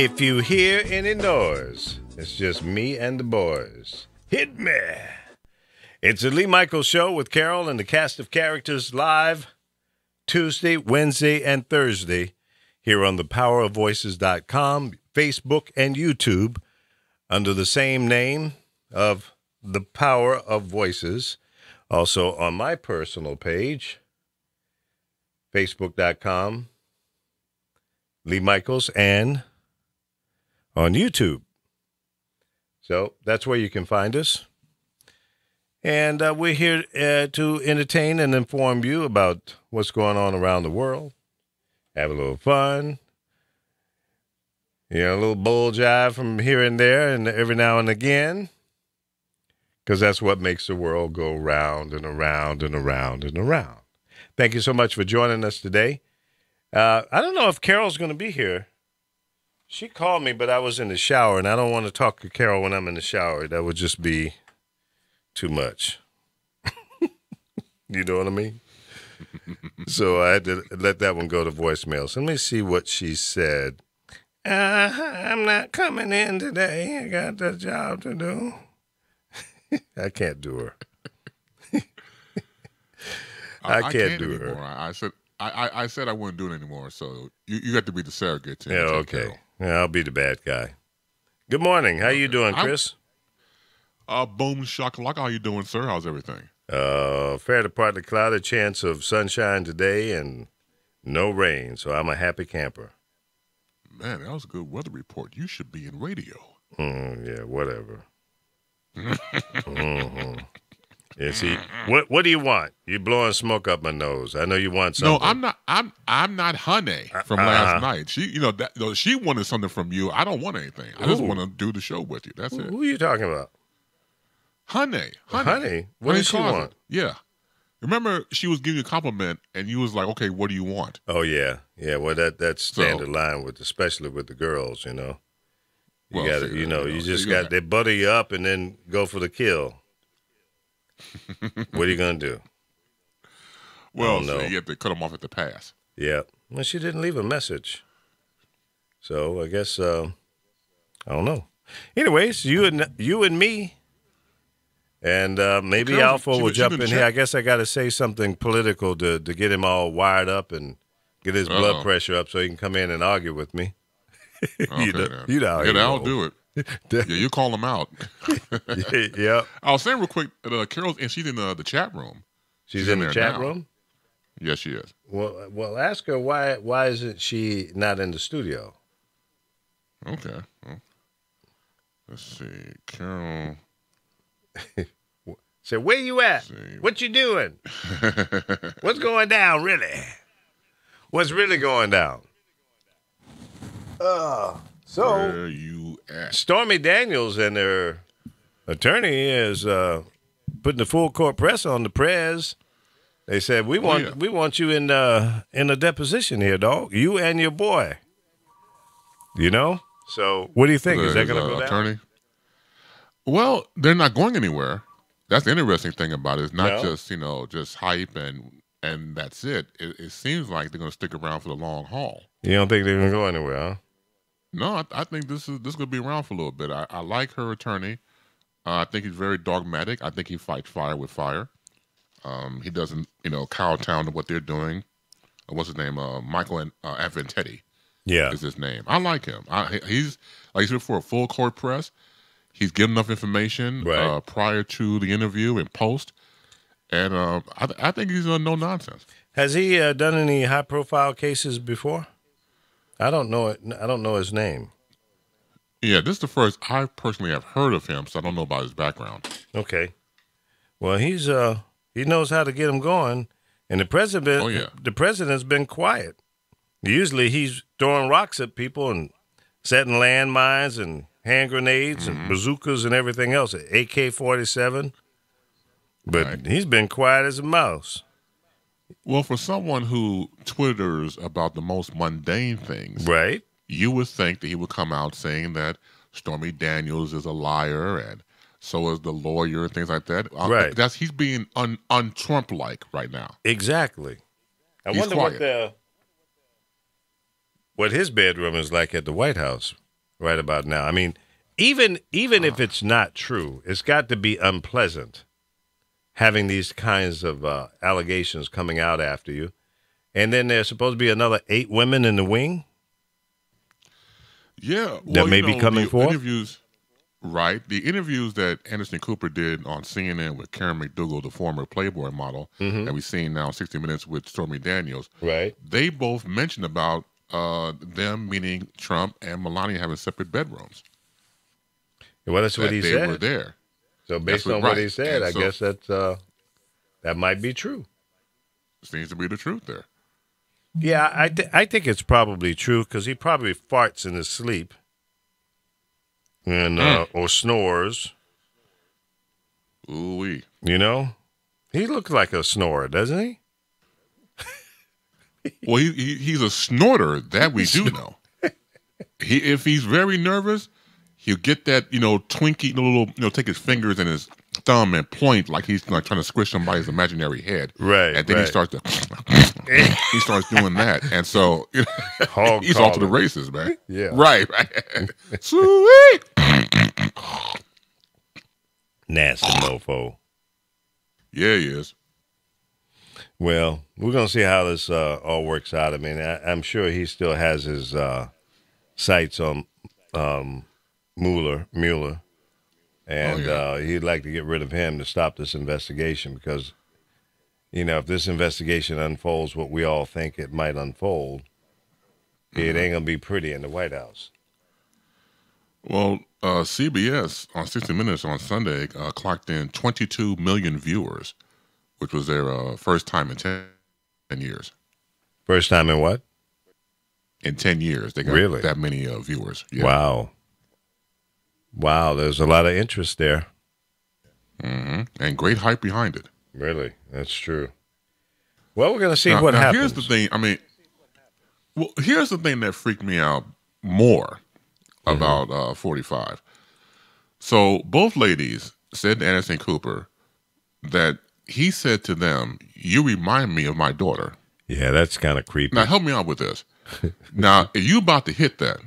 If you hear any noise, it's just me and the boys. Hit me. It's the Lee Michaels Show with Carol and the cast of characters live Tuesday, Wednesday, and Thursday here on thepowerofvoices.com, Facebook, and YouTube under the same name of The Power of Voices. Also on my personal page, facebook.com, Lee Michaels, and on YouTube. So that's where you can find us. And we're here to entertain and inform you about what's going on around the world. Have a little fun. You know, a little bull jive from here and there and every now and again. Because that's what makes the world go round and around and around and around. Thank you so much for joining us today. I don't know if Carol's going to be here. She called me, but I was in the shower, and I don't want to talk to Carol when I'm in the shower. That would just be too much. You know what I mean? So I had to let that one go to voicemail. So let me see what she said. I'm not coming in today. I got the job to do. I can't do her. I can't do her. I said I wouldn't do it anymore, so you got to be the surrogate. Yeah, okay. Yeah, I'll be the bad guy. Good morning. How you doing, Chris? Boom shakalaka. How you doing, sir? How's everything? Fair to partly cloudy, chance of sunshine today and no rain, so I'm a happy camper. Man, that was a good weather report. You should be in radio. Yeah, whatever. Mm-hmm. Yeah, see, what do you want? You're blowing smoke up my nose. I know you want something. No, I'm not Honey from last night. She, she wanted something from you. I don't want anything. I just want to do the show with you. That's it. Who are you talking about? Honey. What does she want? Yeah. Remember, she was giving you a compliment, and you was like, "Okay, what do you want?" Oh yeah. Well, that's standard line especially with the girls. You know, you got to, you just got they butter you up and then go for the kill. What are you going to do? Well, so you have to cut them off at the pass. Yeah. Well, she didn't leave a message. So I guess, I don't know. Anyways, you and me, and maybe Alpha will jump in here. I guess I got to say something political to get him all wired up and get his blood pressure up so he can come in and argue with me. Okay, I'll do it. Yeah, you call them out. Yeah. I was saying real quick, Carol's, and she's in the chat room. She's in the chat room? Yes, she is. Well, ask her why isn't she not in the studio? Okay. Well, let's see. Carol. Say, where you at? What you doing? What's going down, really? What's really going down? So, where you at? Stormy Daniels and her attorney is putting the full court press on the press. They said we want you in a deposition here, dog. You and your boy. You know. So, what do you think? Is that going to go down? Well, they're not going anywhere. That's the interesting thing about it. It's not just hype and that's it. It seems like they're going to stick around for the long haul. You don't think they're going to go anywhere, huh? No, I think this is going to be around for a little bit. I like her attorney. I think he's very dogmatic. I think he fights fire with fire. He doesn't, kowtow to what they're doing. What's his name? Michael Aventetti. Yeah, is his name. I like him. He's like he's here for a full court press. He's given enough information prior to the interview and post, and I think he's no nonsense. Has he done any high profile cases before? I don't know it. I don't know his name. Yeah, this is the first I personally have heard of him, so I don't know about his background. Okay. Well, he knows how to get him going, and the president's been quiet. Usually he's throwing rocks at people and setting landmines and hand grenades and bazookas and everything else, AK-47. But he's been quiet as a mouse. Well, for someone who twitters about the most mundane things, you would think that he would come out saying that Stormy Daniels is a liar and so is the lawyer and things like that. He's being un-Trump-like right now. Exactly. I wonder what his bedroom is like at the White House. right about now. I mean, even if it's not true, it's got to be unpleasant having these kinds of allegations coming out after you. And then there's supposed to be another 8 women in the wing. Yeah, that may be coming forth. Interviews, right? The interviews that Anderson Cooper did on CNN with Karen McDougal, the former Playboy model that we've seen now 60 Minutes with Stormy Daniels, right? They both mentioned about them, meaning Trump and Melania, having separate bedrooms. Well, that's what he said. They were there. So based on what he said, I guess that might be true. Seems to be the truth there. Yeah, I think it's probably true because he probably farts in his sleep and or snores. Ooh-wee. You know? He looks like a snorer, doesn't he? Well, he's a snorter, that we do know. If he's very nervous, he'll get that, twinky little, take his fingers and his thumb and point like he's like trying to squish somebody's imaginary head. Right. And then he starts doing that. And so he's off to the races, man. Yeah. Right. Sweet. Nasty mofo. Yeah, he is. Well, we're going to see how this all works out. I mean, I'm sure he still has his sights on Mueller, and he'd like to get rid of him to stop this investigation because, if this investigation unfolds what we all think it might unfold, it ain't going to be pretty in the White House. Well, CBS on 60 Minutes on Sunday clocked in 22 million viewers, which was their first time in 10 years. First time in what? In 10 years. They got that many viewers. Yeah. Wow, there's a lot of interest there. Mm-hmm. And great hype behind it. Really, that's true. Well, we're going to see what happens. Here's the thing. I mean, here's the thing that freaked me out more about 45. So both ladies said to Anderson Cooper that he said to them, "You remind me of my daughter." Yeah, that's kind of creepy. Now, help me out with this. Now, if you about to hit that,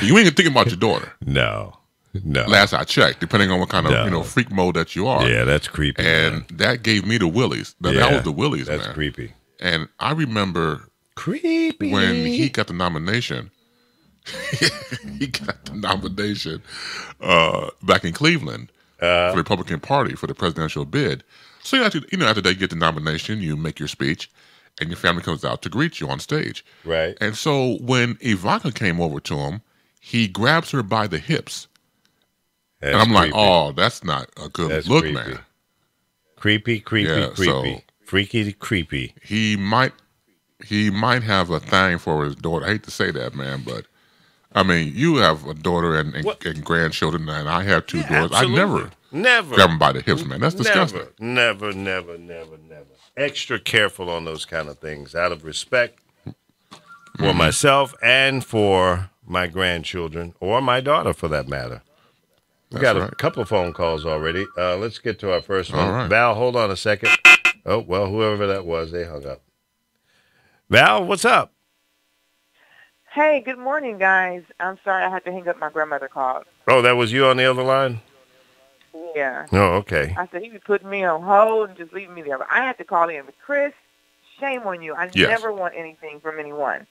you ain't thinking about your daughter. No. Last I checked, depending on what kind of freak mode that you are. Yeah, that's creepy. And that gave me the willies. That was the willies, man. That's creepy. And I remember when he got the nomination. He got the nomination back in Cleveland for the Republican Party for the presidential bid. So after they get the nomination, you make your speech, and your family comes out to greet you on stage. Right. And so when Ivanka came over to him, he grabs her by the hips. That's and I'm creepy. like, oh, that's not a good look, creepy. man. Creepy. Yeah, so freaky, creepy. He might have a thing for his daughter. I hate to say that, man, but I mean, you have a daughter and grandchildren, and I have 2 daughters. Absolutely. I never grab them by the hips, man. That's disgusting. Never. Extra careful on those kind of things out of respect for myself and for my grandchildren or my daughter, for that matter. We got a couple phone calls already. Let's get to our first one. Right. Val, hold on a second. Oh, well, whoever that was, they hung up. Val, what's up? Hey, good morning, guys. I'm sorry I had to hang up. My grandmother called. Oh, that was you on the other line? Yeah. Oh, okay. I said he was putting me on hold and just leaving me there. But I had to call in. But Chris, shame on you. I never want anything from anyone.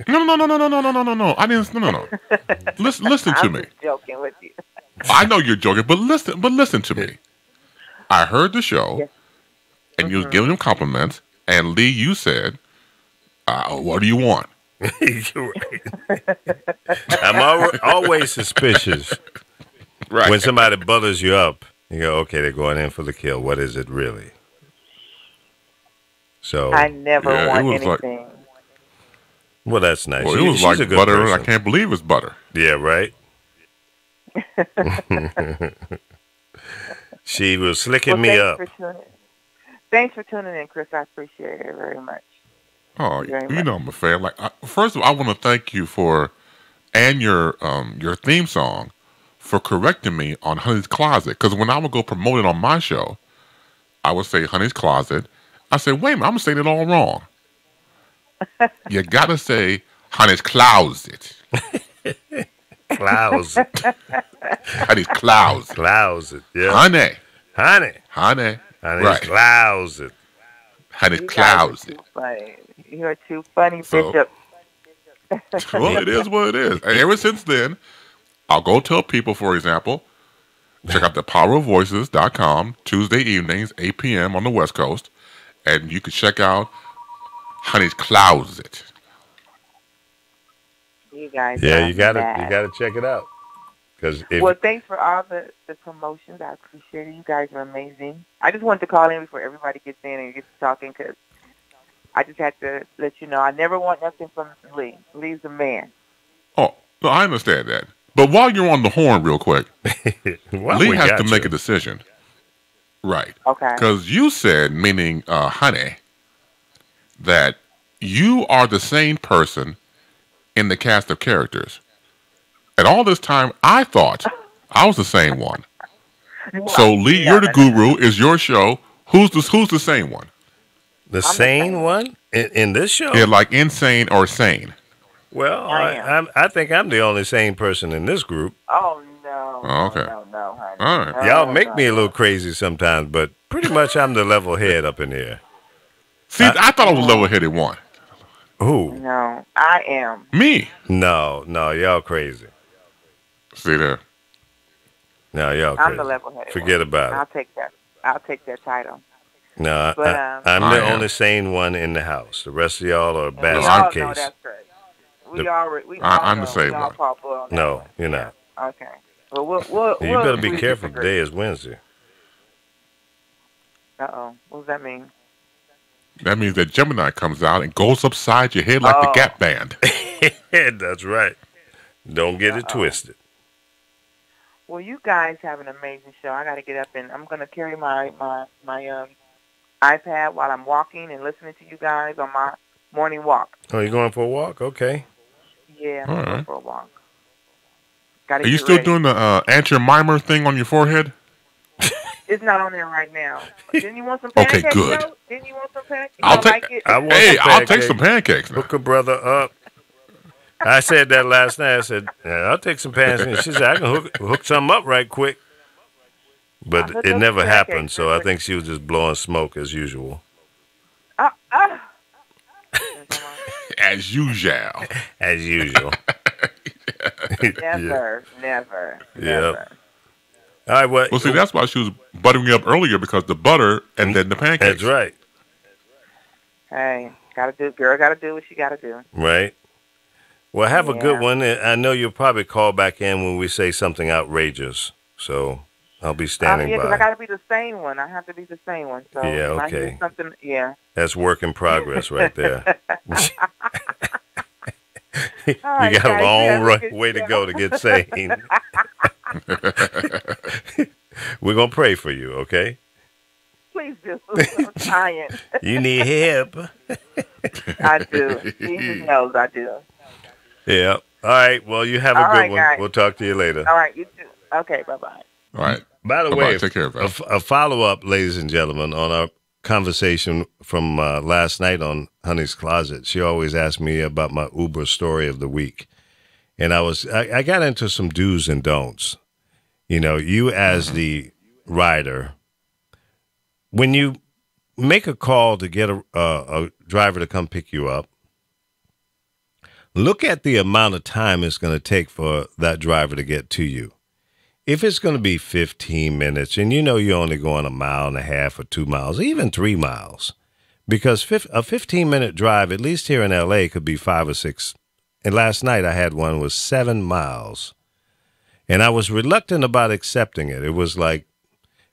No. I didn't. No. Listen to me. I'm just joking with you. I know you're joking, but listen to me. I heard the show, and you was giving him compliments. And Lee, you said, "What do you want?" I'm always suspicious. Right. When somebody butters you up, you go, okay, they're going in for the kill. What is it really? So I never want anything. Well, that's nice. Well, it was like butter. Person. I can't believe it's butter. Yeah, right? She was slicking me up. Thanks for tuning in, Chris. I appreciate it very much. Oh, you know I'm a fan. Like, first of all, I want to thank you and your theme song for correcting me on Honey's Closet. Because when I would go promote it on my show, I would say Honey's Closet. I said, wait a minute, I'm saying it all wrong. You got to say Honey's Closet. Clouds. Honey's clouds. Clouds it. Yeah. Honey. Honey's Right. clouds it. Honey clouds it. You're too funny, Bishop. Well, it is what it is. And ever since then, I'll go tell people, for example, check out thepowerofvoices.com Tuesday evenings, 8 p.m. on the West Coast, and you can check out Honey's Clouds It. You guys, you gotta check it out. Well, thanks for all the promotions. I appreciate it. You guys are amazing. I just wanted to call in before everybody gets in and gets talking because I just had to let you know I never want nothing from Lee. Lee's a man. Oh, no, I understand that. But while you're on the horn real quick, Lee has to make a decision. Right. Okay. Because you said, meaning Honey, that you are the same person in the cast of characters. And all this time, I thought I was the same one. Well, so, Lee, you're the guru. It's your show. Who's the sane one? The sane one in this show? Yeah, like insane or sane. Well, I think I'm the only sane person in this group. Oh, no. Oh, okay. No, honey. All right. Y'all make me a little crazy sometimes, but pretty much I'm the level head up in here. See, I thought I was level-headed one. Who? No, I am. Me? No, y'all crazy. See there? No, y'all crazy. I'm the level-headed Forget one. about it. I'll take that title. No, but, I'm the only sane one in the house. The rest of y'all are basket case. No, that's right. I'm the same one. No, you're not. Okay. Well, you better be careful. Today is Wednesday. Uh-oh. What does that mean? That means that Gemini comes out and goes upside your head like the Gap Band. That's right. Don't get it twisted. Well, you guys have an amazing show. I got to get up and I'm going to carry my iPad while I'm walking and listening to you guys on my morning walk. Oh, you going for a walk? Okay. Yeah, I'm going for a walk. Are you still doing the Aunt Jemima thing on your forehead? It's not on there right now. Didn't you want some pancakes? Okay, good. Though? Didn't you want some pancakes? I'll take some pancakes now. Hook a brother up. I said that last night. I said, I'll take some pancakes. She said, I can hook something up right quick. But it never happened, so I think she was just blowing smoke as usual. As usual. As usual. Never. Yep. All right, well, see, that's why she was buttering me up earlier, because the butter and then the pancakes. That's right. Hey, girl gotta do what she gotta do. Right. Well, have a good one. I know you'll probably call back in when we say something outrageous, so I'll be standing by. Because I gotta be the same one. I have to be the same one. So okay. That's work in progress right there. You got a long way to go to get sane. We're going to pray for you, okay? Please do. I'm trying. You need help. I do. Jesus knows I do. Yeah. All right. Well, you have a good one. Guys. We'll talk to you later. All right. You too. Okay. Bye-bye. All right. By the way, take care of it. A follow-up, ladies and gentlemen, on our conversation from last night on Honey's Closet. She always asked me about my Uber story of the week. And I got into some do's and don'ts. You know, you as the rider, when you make a call to get a driver to come pick you up, look at the amount of time it's going to take for that driver to get to you. If it's going to be 15 minutes and you know you're only going 1.5 miles or 2 miles, even 3 miles, because a 15-minute drive, at least here in L.A., could be 5 or 6. And last night I had one was 7 miles. And I was reluctant about accepting it. It was like,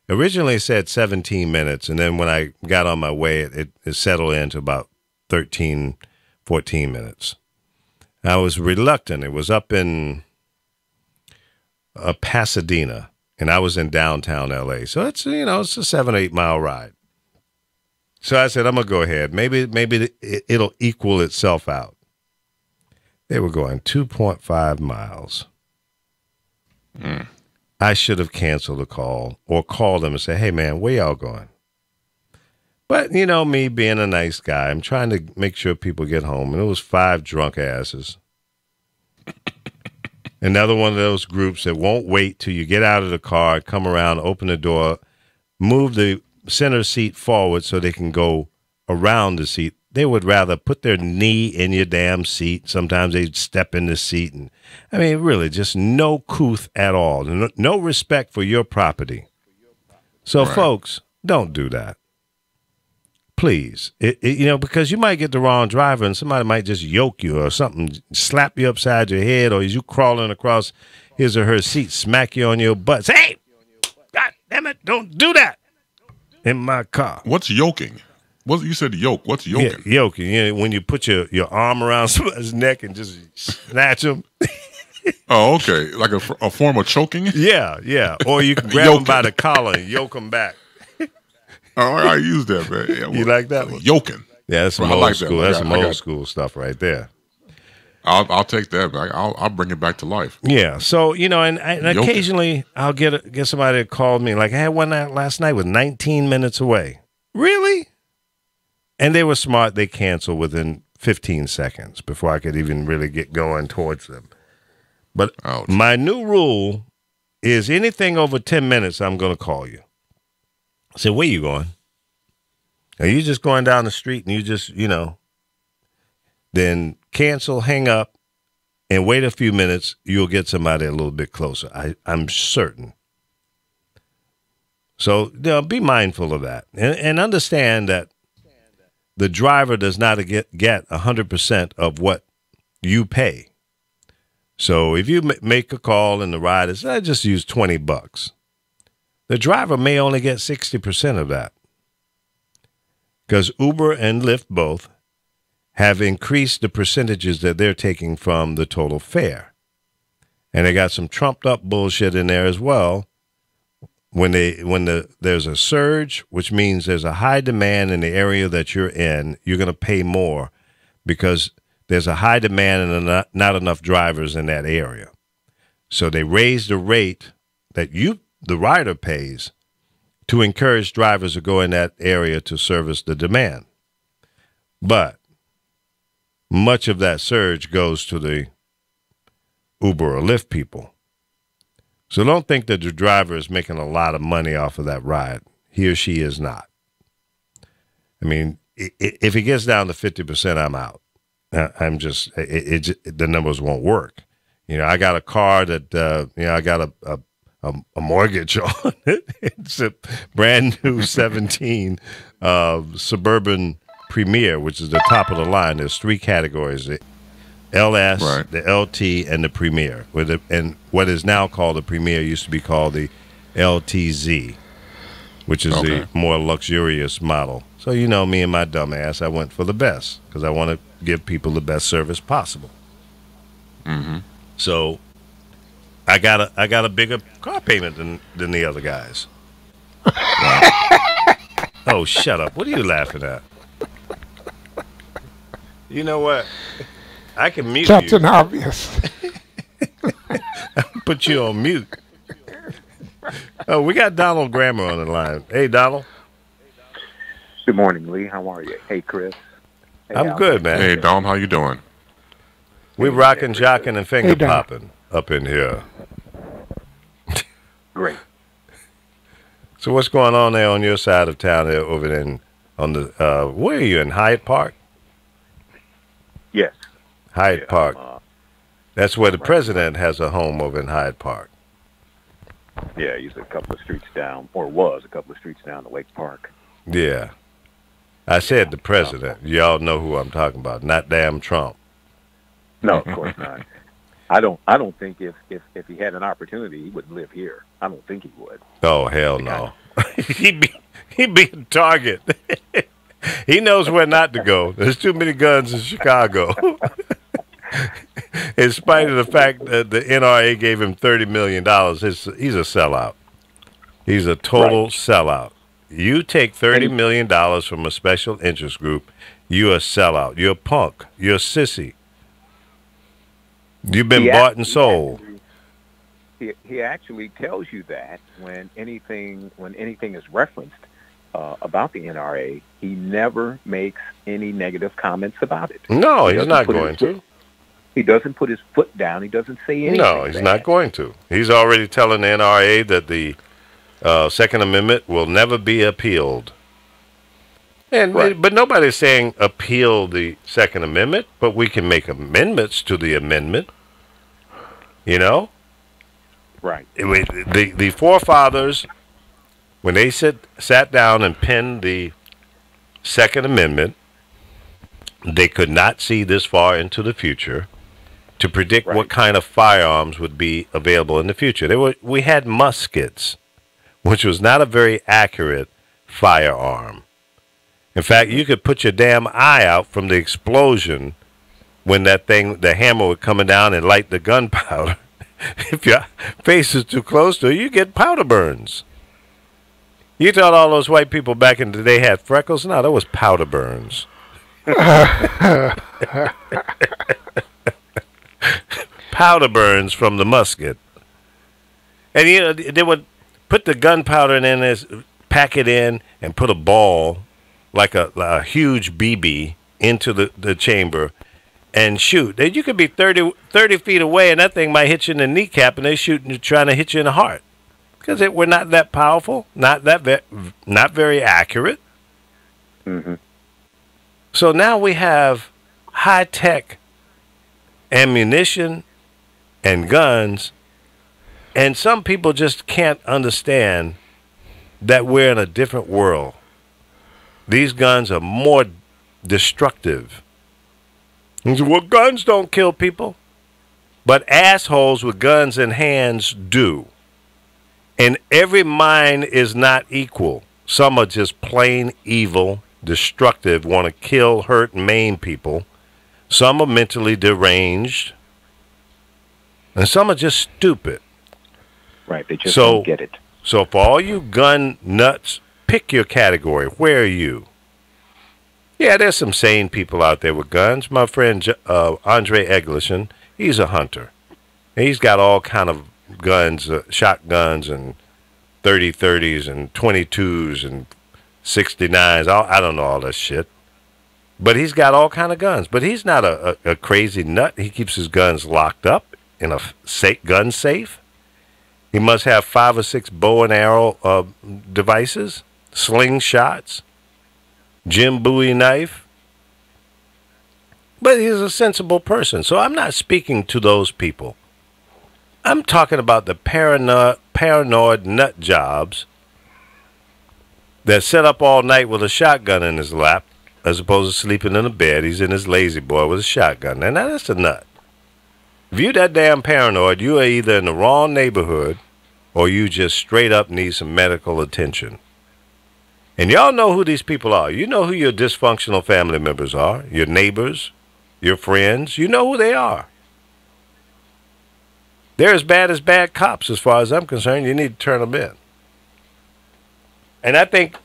originally it said 17 minutes, and then when I got on my way, it settled into about 13, 14 minutes. I was reluctant. It was up in Pasadena, and I was in downtown L.A. So it's a 7 or 8 mile ride. So I said, I'm going to go ahead. Maybe it'll equal itself out. They were going 2.5 miles. I should have canceled the call or called them and said, hey, man, where y'all going? But, me being a nice guy, I'm trying to make sure people get home. And it was 5 drunk asses. Another one of those groups that won't wait till you get out of the car, come around, open the door, move the center seat forward so they can go around the seat. They would rather put their knee in your damn seat. Sometimes they'd step in the seat. And I mean, really, just no couth at all. No respect for your property. So, folks, don't do that. Please. Because you might get the wrong driver and somebody might just yoke you or something, slap you upside your head, or as you crawling across his or her seat, smack you on your butt. Say, hey, God damn it, don't do that in my car. What's yoking? You said yoke. What's yoking? Yeah, yoking. When you put your arm around somebody's neck and just snatch them. Oh, okay. Like a form of choking? Yeah. Or you can grab them by the collar and yoke them back. Oh, I use that, man. Yeah, you like that one? Yoking. Yeah, that's some old school. That's some old school stuff right there. I'll take that back. I'll bring it back to life. Yeah. So, and occasionally I'll get somebody to call me. Like, I had one last night was 19 minutes away. Really? And they were smart. They canceled within 15 seconds before I could even really get going towards them. But my new rule is anything over 10 minutes, I'm going to call you. I said, where you going? Are you just going down the street and you just, then cancel, hang up, and wait a few minutes. You'll get somebody a little bit closer. I'm certain. So be mindful of that and understand that the driver does not get 100% of what you pay. So if you make a call and the ride is, I just use $20. The driver may only get 60% of that. Because Uber and Lyft both have increased the percentages that they're taking from the total fare. And they got some trumped up bullshit in there as well. When there's a surge, which means there's a high demand in the area that you're in, you're going to pay more because there's a high demand and not enough drivers in that area. So they raise the rate that the rider pays to encourage drivers to go in that area to service the demand. But much of that surge goes to the Uber or Lyft people. So don't think that the driver is making a lot of money off of that ride. He or she is not. I mean, if it gets down to 50%, I'm out. I'm just, the numbers won't work. I got a car that, I got a mortgage on it. It's a brand new 17 Suburban Premier, which is the top of the line. There's three categories: the LS, the LT, and the Premier. And what is now called the Premier used to be called the LTZ, which is the more luxurious model. So me and my dumb ass, I went for the best because I want to give people the best service possible. Mm-hmm. So I got a bigger car payment than the other guys. Oh, shut up! What are you laughing at? You know what? I can mute you. Captain Obvious. Put you on mute. Oh, we got Donald Grammer on the line. Hey, Donald. Good morning, Lee. How are you? Hey, Chris. Hey, I'm good, man. Hey, Donald. How you doing? We rocking, jocking, and finger popping up in here. Great. So what's going on there on your side of town there over there on the, where are you, in Hyde Park? Yes. Hyde Park. That's where the president has a home over in Hyde Park. Yeah, he's a couple of streets down, or was a couple of streets down to Lake Park. Yeah. I said the president. Y'all know who I'm talking about, not damn Trump. No, of course not. I don't think if he had an opportunity, he would live here. I don't think he would. Oh, hell no. He'd be a target. He knows where not to go. There's too many guns in Chicago. In spite of the fact that the NRA gave him $30 million, he's a sellout. He's a total sellout. You take $30 million from a special interest group, you're a sellout. You're a punk. You're a sissy. You've been bought and sold. He actually tells you that when anything is referenced about the NRA, he never makes any negative comments about it. No, he's not going to. He doesn't put his foot down. He doesn't say anything. No, he's not going to. He's already telling the NRA that the Second Amendment will never be appealed. And right. But nobody's saying appeal the Second Amendment, but we can make amendments to the amendment. You know? Right. The forefathers, when they sat down and penned the Second Amendment, they could not see this far into the future to predict what kind of firearms would be available in the future. We had muskets, which was not a very accurate firearm. In fact, you could put your damn eye out from the explosion when that thing, the hammer was coming down and light the gunpowder. If your face is too close to it, you get powder burns. You thought all those white people back in the day had freckles? No, that was powder burns. Powder burns from the musket. And you know, they would put the gunpowder in this, pack it in, and put a ball, like a huge BB, into the chamber and shoot. You could be 30 feet away, and that thing might hit you in the kneecap, and they're trying to hit you in the heart. Because we're not that powerful, not very accurate. Mm-hmm. So now we have high-tech ammunition and guns, and some people just can't understand that we're in a different world. These guns are more destructive. Well, guns don't kill people, but assholes with guns in hands do. And every mind is not equal. Some are just plain evil, destructive, want to kill, hurt, and maim people. Some are mentally deranged. And some are just stupid. Right, they just don't get it. So for all you gun nuts, pick your category. Where are you? Yeah, there's some sane people out there with guns. My friend Andre Egliston, he's a hunter. He's got all kind of guns, shotguns and 30-30s and 22s and 69s. I don't know all that shit. But he's got all kind of guns. But he's not a crazy nut. He keeps his guns locked up in a gun safe. He must have 5 or 6 bow and arrow devices, slingshots, Jim Bowie knife. But he's a sensible person. So I'm not speaking to those people. I'm talking about the paranoid nut jobs that sit up all night with a shotgun in his lap as opposed to sleeping in a bed. He's in his lazy boy with a shotgun. And that's a nut. If you're that damn paranoid, you are either in the wrong neighborhood or you just straight up need some medical attention. And y'all know who these people are. You know who your dysfunctional family members are, your neighbors, your friends. You know who they are. They're as bad cops as far as I'm concerned. You need to turn them in. And I think,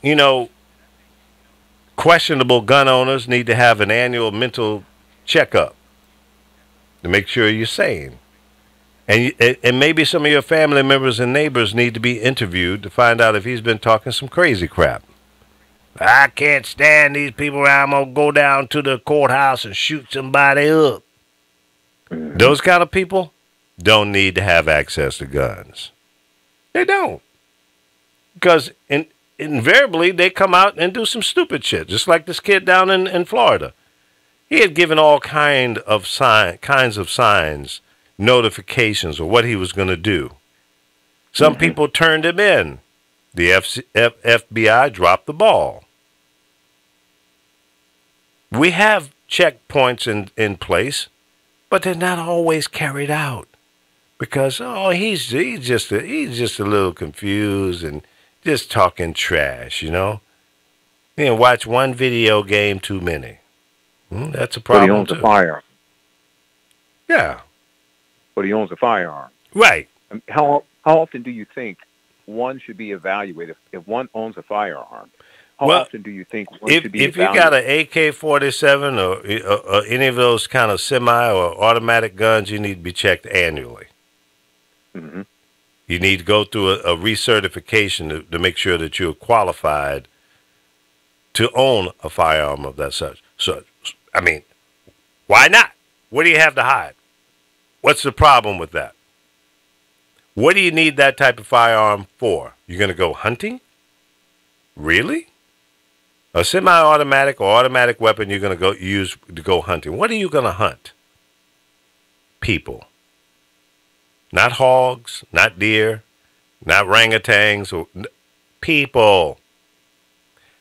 questionable gun owners need to have an annual mental checkup to make sure you're sane. And maybe some of your family members and neighbors need to be interviewed to find out if he's been talking some crazy crap. I can't stand these people around. I'm going to go down to the courthouse and shoot somebody up. Those kind of people don't need to have access to guns. They don't. Because invariably they come out and do some stupid shit, just like this kid down in Florida. He had given all kinds of signs, notifications of what he was going to do. Some people turned him in. The FBI dropped the ball. We have checkpoints in place, but they're not always carried out because he's just a little confused and just talking trash, watch one video game too many. That's a problem. But he owns a firearm. Yeah. But he owns a firearm. Right. How often do you think one should be evaluated if one owns a firearm? How often do you think one should be evaluated? If you got an AK-47 or any of those kind of semi or automatic guns, you need to be checked annually. Mm-hmm. You need to go through a recertification to make sure that you're qualified to own a firearm of that such. So, I mean, why not? What do you have to hide? What's the problem with that? What do you need that type of firearm for? You're going to go hunting? Really? A semi-automatic or automatic weapon you're going to go use to go hunting. What are you going to hunt? People. Not hogs, not deer, not orangutans, or people.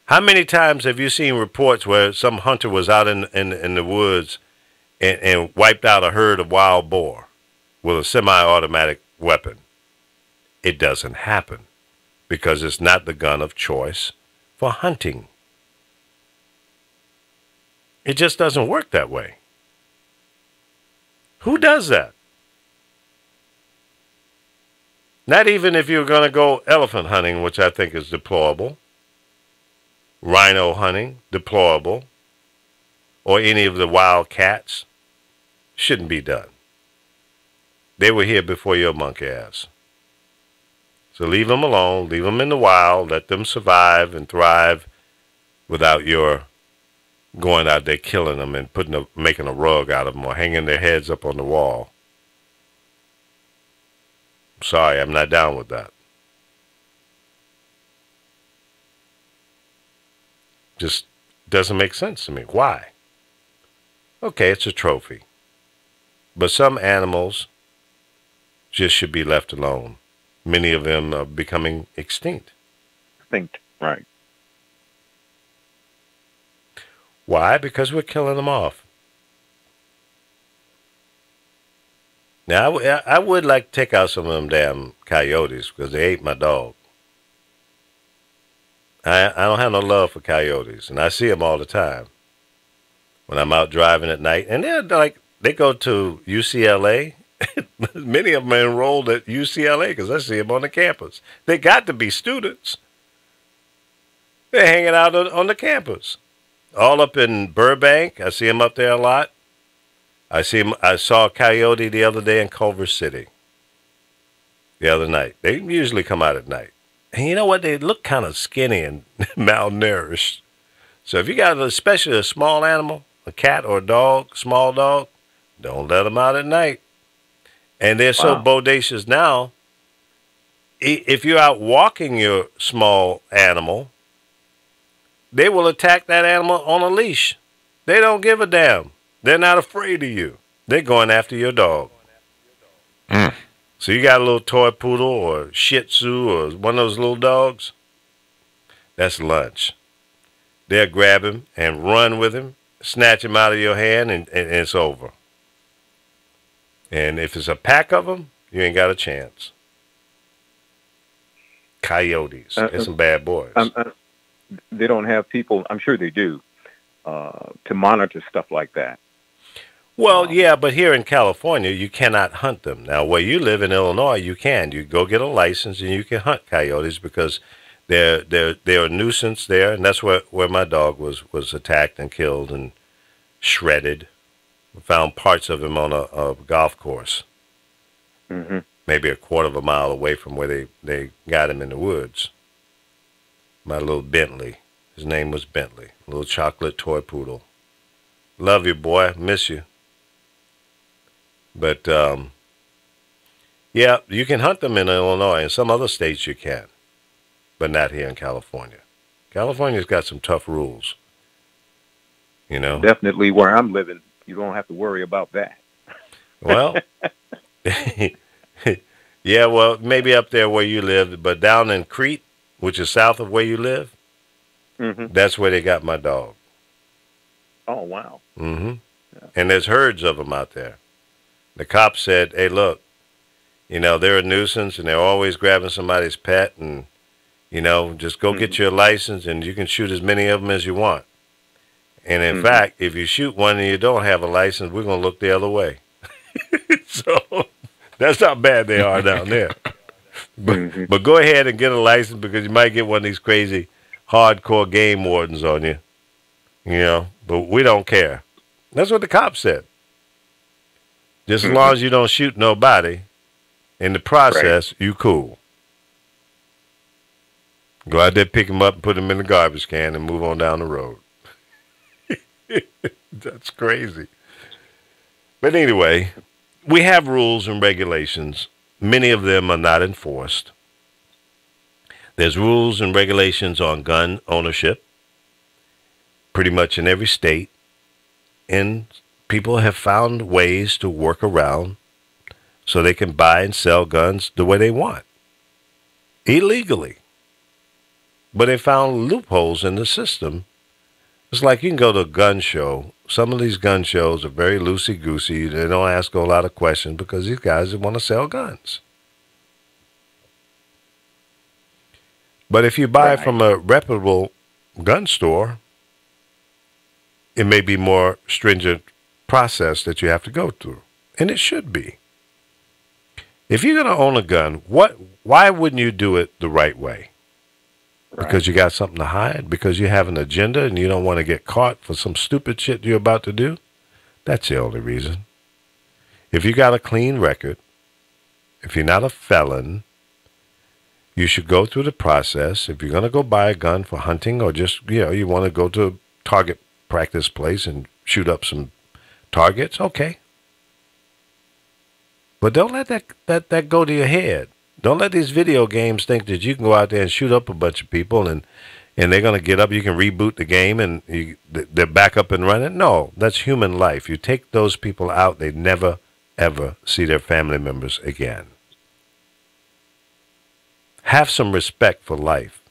How many times have you seen reports where some hunter was out in the woods and wiped out a herd of wild boar with a semi-automatic weapon? It doesn't happen because it's not the gun of choice for hunting. It just doesn't work that way. Who does that? Not even if you're going to go elephant hunting, which I think is deplorable. Rhino hunting, deplorable. Or any of the wild cats. Shouldn't be done. They were here before your monkey ass. So leave them alone. Leave them in the wild. Let them survive and thrive without your going out there killing them and making a rug out of them or hanging their heads up on the wall. Sorry, I'm not down with that. Just doesn't make sense to me. Why? Okay, it's a trophy. But some animals just should be left alone. Many of them are becoming extinct. Extinct, right. Why? Because we're killing them off. Now, I would like to take out some of them damn coyotes because they ate my dog. I don't have no love for coyotes, and I see them all the time when I'm out driving at night. And they're like, they go to UCLA. Many of them are enrolled at UCLA because I see them on the campus. They got to be students. They're hanging out on the campus. All up in Burbank. I see them up there a lot. I saw a coyote the other day in Culver City. The other night. They usually come out at night. And you know what? They look kind of skinny and malnourished. So if you got especially a small animal, a cat or a dog, small dog, don't let them out at night. And they're so bodacious now. If you're out walking your small animal, they will attack that animal on a leash. They don't give a damn. They're not afraid of you. They're going after your dog. So you got a little toy poodle or Shih Tzu or one of those little dogs. That's lunch. They'll grab him and run with him, snatch him out of your hand, and it's over. And if it's a pack of them, you ain't got a chance. Coyotes. They're some bad boys. They don't have people, I'm sure they do, to monitor stuff like that. Well, yeah, but here in California, you cannot hunt them. Now, where you live in Illinois, you can. You go get a license and you can hunt coyotes because they're a nuisance there, and that's where my dog was attacked and killed and shredded. We found parts of him on a golf course, maybe a quarter of a mile away from where they got him in the woods. My little Bentley. His name was Bentley, a little chocolate toy poodle. Love you, boy. Miss you. But, yeah, you can hunt them in Illinois. In some other states you can, but not here in California. California's got some tough rules, you know. Definitely where I'm living, you don't have to worry about that. Well, yeah, well, maybe up there where you live, but down in Crete, which is south of where you live, that's where they got my dog. Oh, wow. Yeah. And there's herds of them out there. The cops said, hey, look, you know, they're a nuisance and they're always grabbing somebody's pet and, you know, just go get your license and you can shoot as many of them as you want. And in fact, if you shoot one and you don't have a license, we're going to look the other way. So that's how bad they are down there. But go ahead and get a license because you might get one of these crazy hardcore game wardens on you. You know, but we don't care. That's what the cops said. Just as long as you don't shoot nobody, in the process, you cool. Go out there, pick them up, and put them in the garbage can, and move on down the road. That's crazy. But anyway, we have rules and regulations. Many of them are not enforced. There's rules and regulations on gun ownership pretty much in every state. And people have found ways to work around so they can buy and sell guns the way they want, illegally. But they found loopholes in the system. It's like you can go to a gun show. Some of these gun shows are very loosey-goosey. They don't ask a lot of questions because these guys want to sell guns. But if you buy from a reputable gun store, it may be more stringent process that you have to go through. And it should be. If you're going to own a gun, why wouldn't you do it the right way? Because you got something to hide? Because you have an agenda and you don't want to get caught for some stupid shit you're about to do? That's the only reason. If you got a clean record, if you're not a felon, you should go through the process. If you're going to go buy a gun for hunting or just, you want to go to a target practice place and shoot up some targets, okay. But don't let that go to your head. Don't let these video games think that you can go out there and shoot up a bunch of people and they're going to get up. You can reboot the game and they're back up and running. No, that's human life. You take those people out, they never, ever see their family members again. Have some respect for life.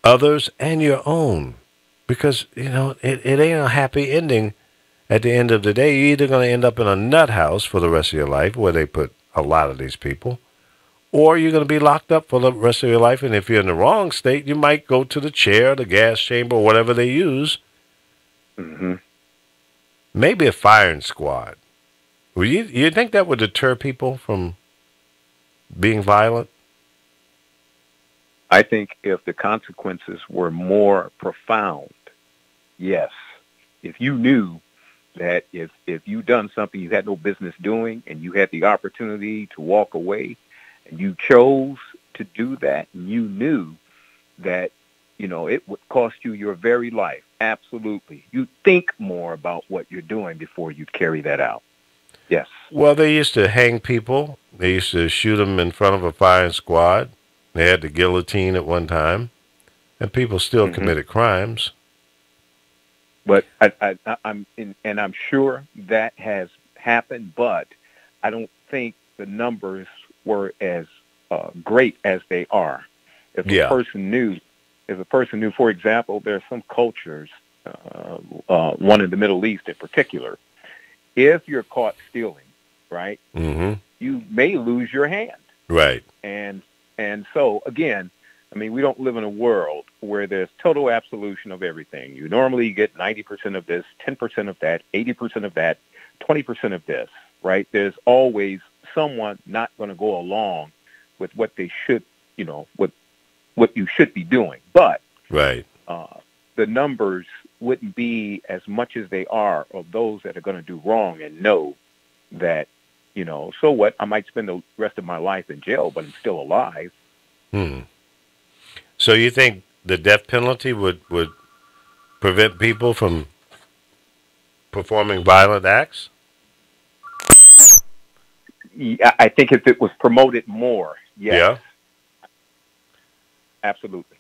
Others and your own. Because, it ain't a happy ending. At the end of the day, you're either going to end up in a nut house for the rest of your life, where they put a lot of these people, or you're going to be locked up for the rest of your life. And if you're in the wrong state, you might go to the chair, the gas chamber, or whatever they use. Mm-hmm. Maybe a firing squad. Well, you think that would deter people from being violent? I think if the consequences were more profound, yes. If you knew that if you done something you had no business doing and you had the opportunity to walk away and you chose to do that and you knew that, it would cost you your very life, absolutely. You think more about what you're doing before you carry that out. Yes. Well, they used to hang people. They used to shoot them in front of a firing squad. They had the guillotine at one time. And people still committed crimes. But I'm sure that has happened, but I don't think the numbers were as great as they are. If a person knew, for example, there are some cultures, one in the Middle East in particular, if you're caught stealing, right, you may lose your hand. Right. And so, again, we don't live in a world where there's total absolution of everything. You normally get 90% of this, 10% of that, 80% of that, 20% of this, right? There's always someone not going to go along with what they should, what you should be doing. But right. The numbers wouldn't be as much as they are of those that are going to do wrong and know that, so what? I might spend the rest of my life in jail, but I'm still alive. So you think the death penalty would prevent people from performing violent acts? Yeah, I think if it was promoted more, yes. Yeah. Absolutely.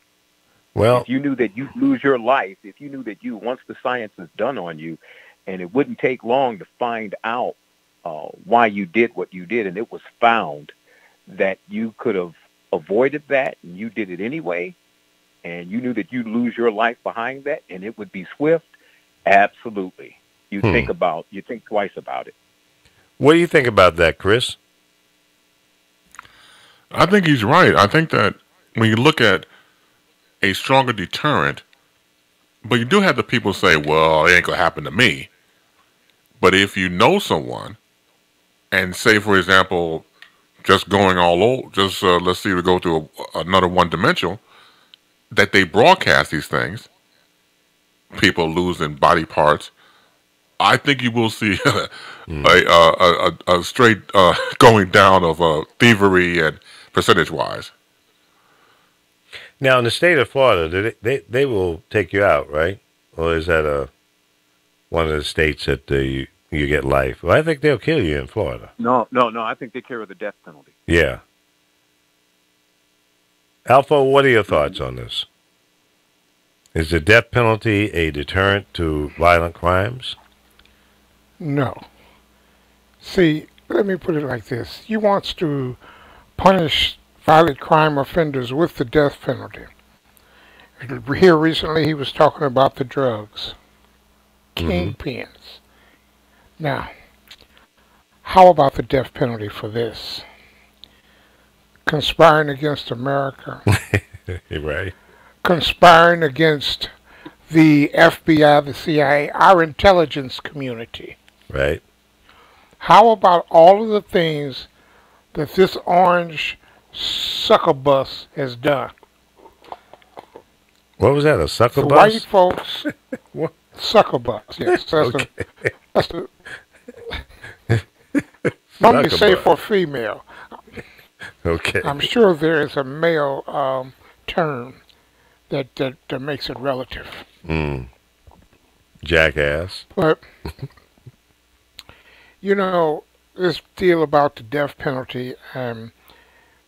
Well, if you knew that you'd lose your life, if you knew that once the science is done on you, and it wouldn't take long to find out why you did what you did, and it was found that you could have avoided that, and you did it anyway, and you knew that you'd lose your life behind that, and it would be swift, absolutely. You think twice about it. What do you think about that, Chris? I think he's right. I think that when you look at a stronger deterrent, but you do have the people say, well, it ain't going to happen to me. But if you know someone, and say, for example, just going all over, let's see, to go to another one-dimensional, that they broadcast these things, people losing body parts, I think you will see a straight going down of thievery and percentage-wise. Now, in the state of Florida, they will take you out, right? Or is that one of the states that you get life. Well, I think they'll kill you in Florida. No. I think they carry the death penalty. Yeah. Alpha, what are your thoughts on this? Is the death penalty a deterrent to violent crimes? No. See, let me put it like this. He wants to punish violent crime offenders with the death penalty. Here recently he was talking about the drugs. Kingpins. Now, how about the death penalty for this? Conspiring against America. Right. Conspiring against the FBI, the CIA, our intelligence community. Right. How about all of the things that this orange sucker bus has done? What was that, a sucker the bus? White folks, what? Sucker bus, yes. That's okay. Normally say for female. Okay. I'm sure there is a male term that makes it relative. Jackass. But, you know, this deal about the death penalty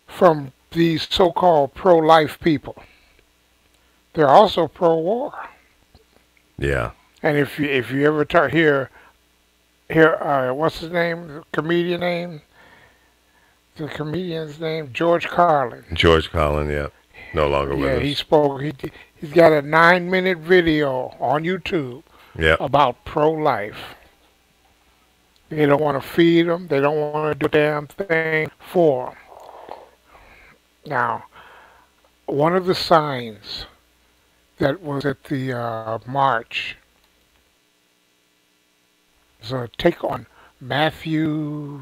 from these so-called pro-life people, they're also pro-war. Yeah. And if you ever hear what's his name, the comedian's name, George Carlin. George Carlin, yeah. No longer with us. Yeah, he spoke. He's got a 9-minute video on YouTube about pro-life. They don't want to feed them. They don't want to do a damn thing for them. Now, one of the signs that was at the march was a take on Matthew,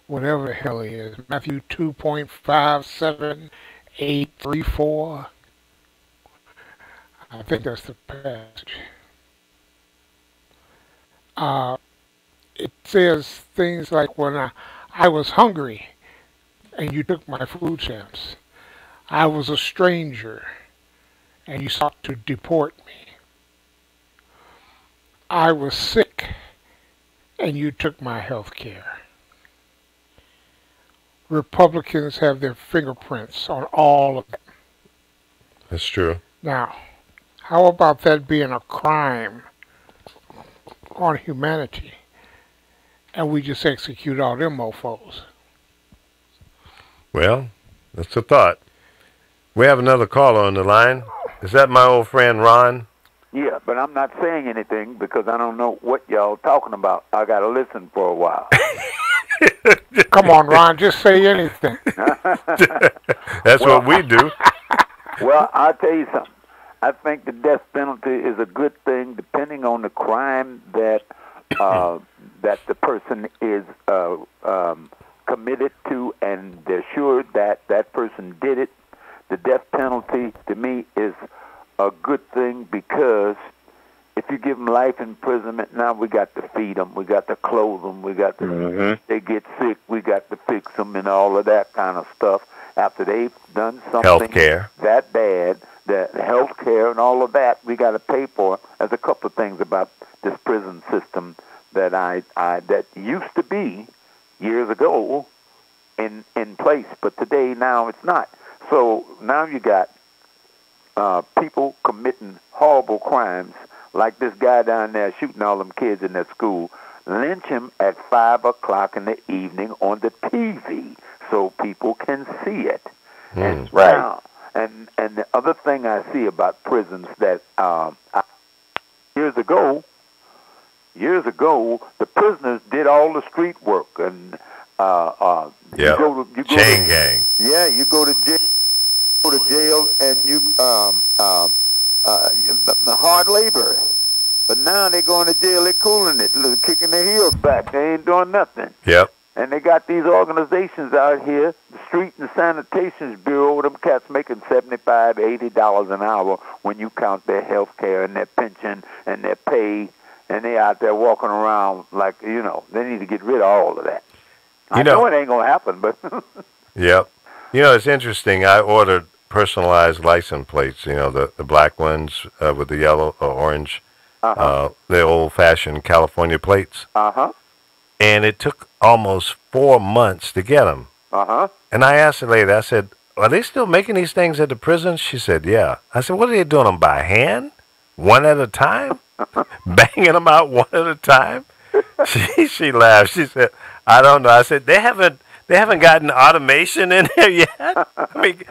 whatever the hell he is, Matthew 2.57834. I think that's the passage. It says things like, when I was hungry and you took my food stamps. I was a stranger and you sought to deport me. I was sick and you took my health care. Republicans have their fingerprints on all of it. That's true. Now, how about that being a crime on humanity and we just execute all them mofos? Well, that's a thought. We have another caller on the line. Is that my old friend Ron? Yeah, but I'm not saying anything because I don't know what y'all talking about. I got to listen for a while. Come on, Ron, just say anything. That's what we do. Well, I'll tell you something. I think the death penalty is a good thing depending on the crime that that the person is committed to, and they're sure that that person did it. The death penalty, to me, is a good thing because if you give them life imprisonment, now we got to feed them, we got to clothe them, we got to, they get sick, we got to fix them and all of that kind of stuff. After they've done something that bad, the health care and all of that, we got to pay for. There's a couple of things about this prison system that that used to be years ago in place, but today now it's not. So now you got people committing horrible crimes, like this guy down there shooting all them kids in that school. Lynch him at 5 o'clock in the evening on the TV so people can see it. And right. Now, and the other thing I see about prisons that years ago, the prisoners did all the street work and chain gang. Yeah, you go to jail and you hard labor. But now they're going to jail, they're cooling it, kicking their heels back. They ain't doing nothing. Yep. And they got these organizations out here, the Street and Sanitation Bureau, them cats making $75, $80 an hour when you count their health care and their pension and their pay, and they out there walking around like, they need to get rid of all of that. I know it ain't going to happen, but... Yep. It's interesting. I ordered personalized license plates, the black ones with the yellow or orange the old-fashioned California plates. Uh-huh. And it took almost 4 months to get them. Uh-huh. And I asked the lady, I said, are they still making these things at the prison? She said, yeah. I said, what are they doing them by hand? One at a time? Banging them out one at a time? She laughed. She said, I don't know. I said, they haven't gotten automation in there yet? I mean,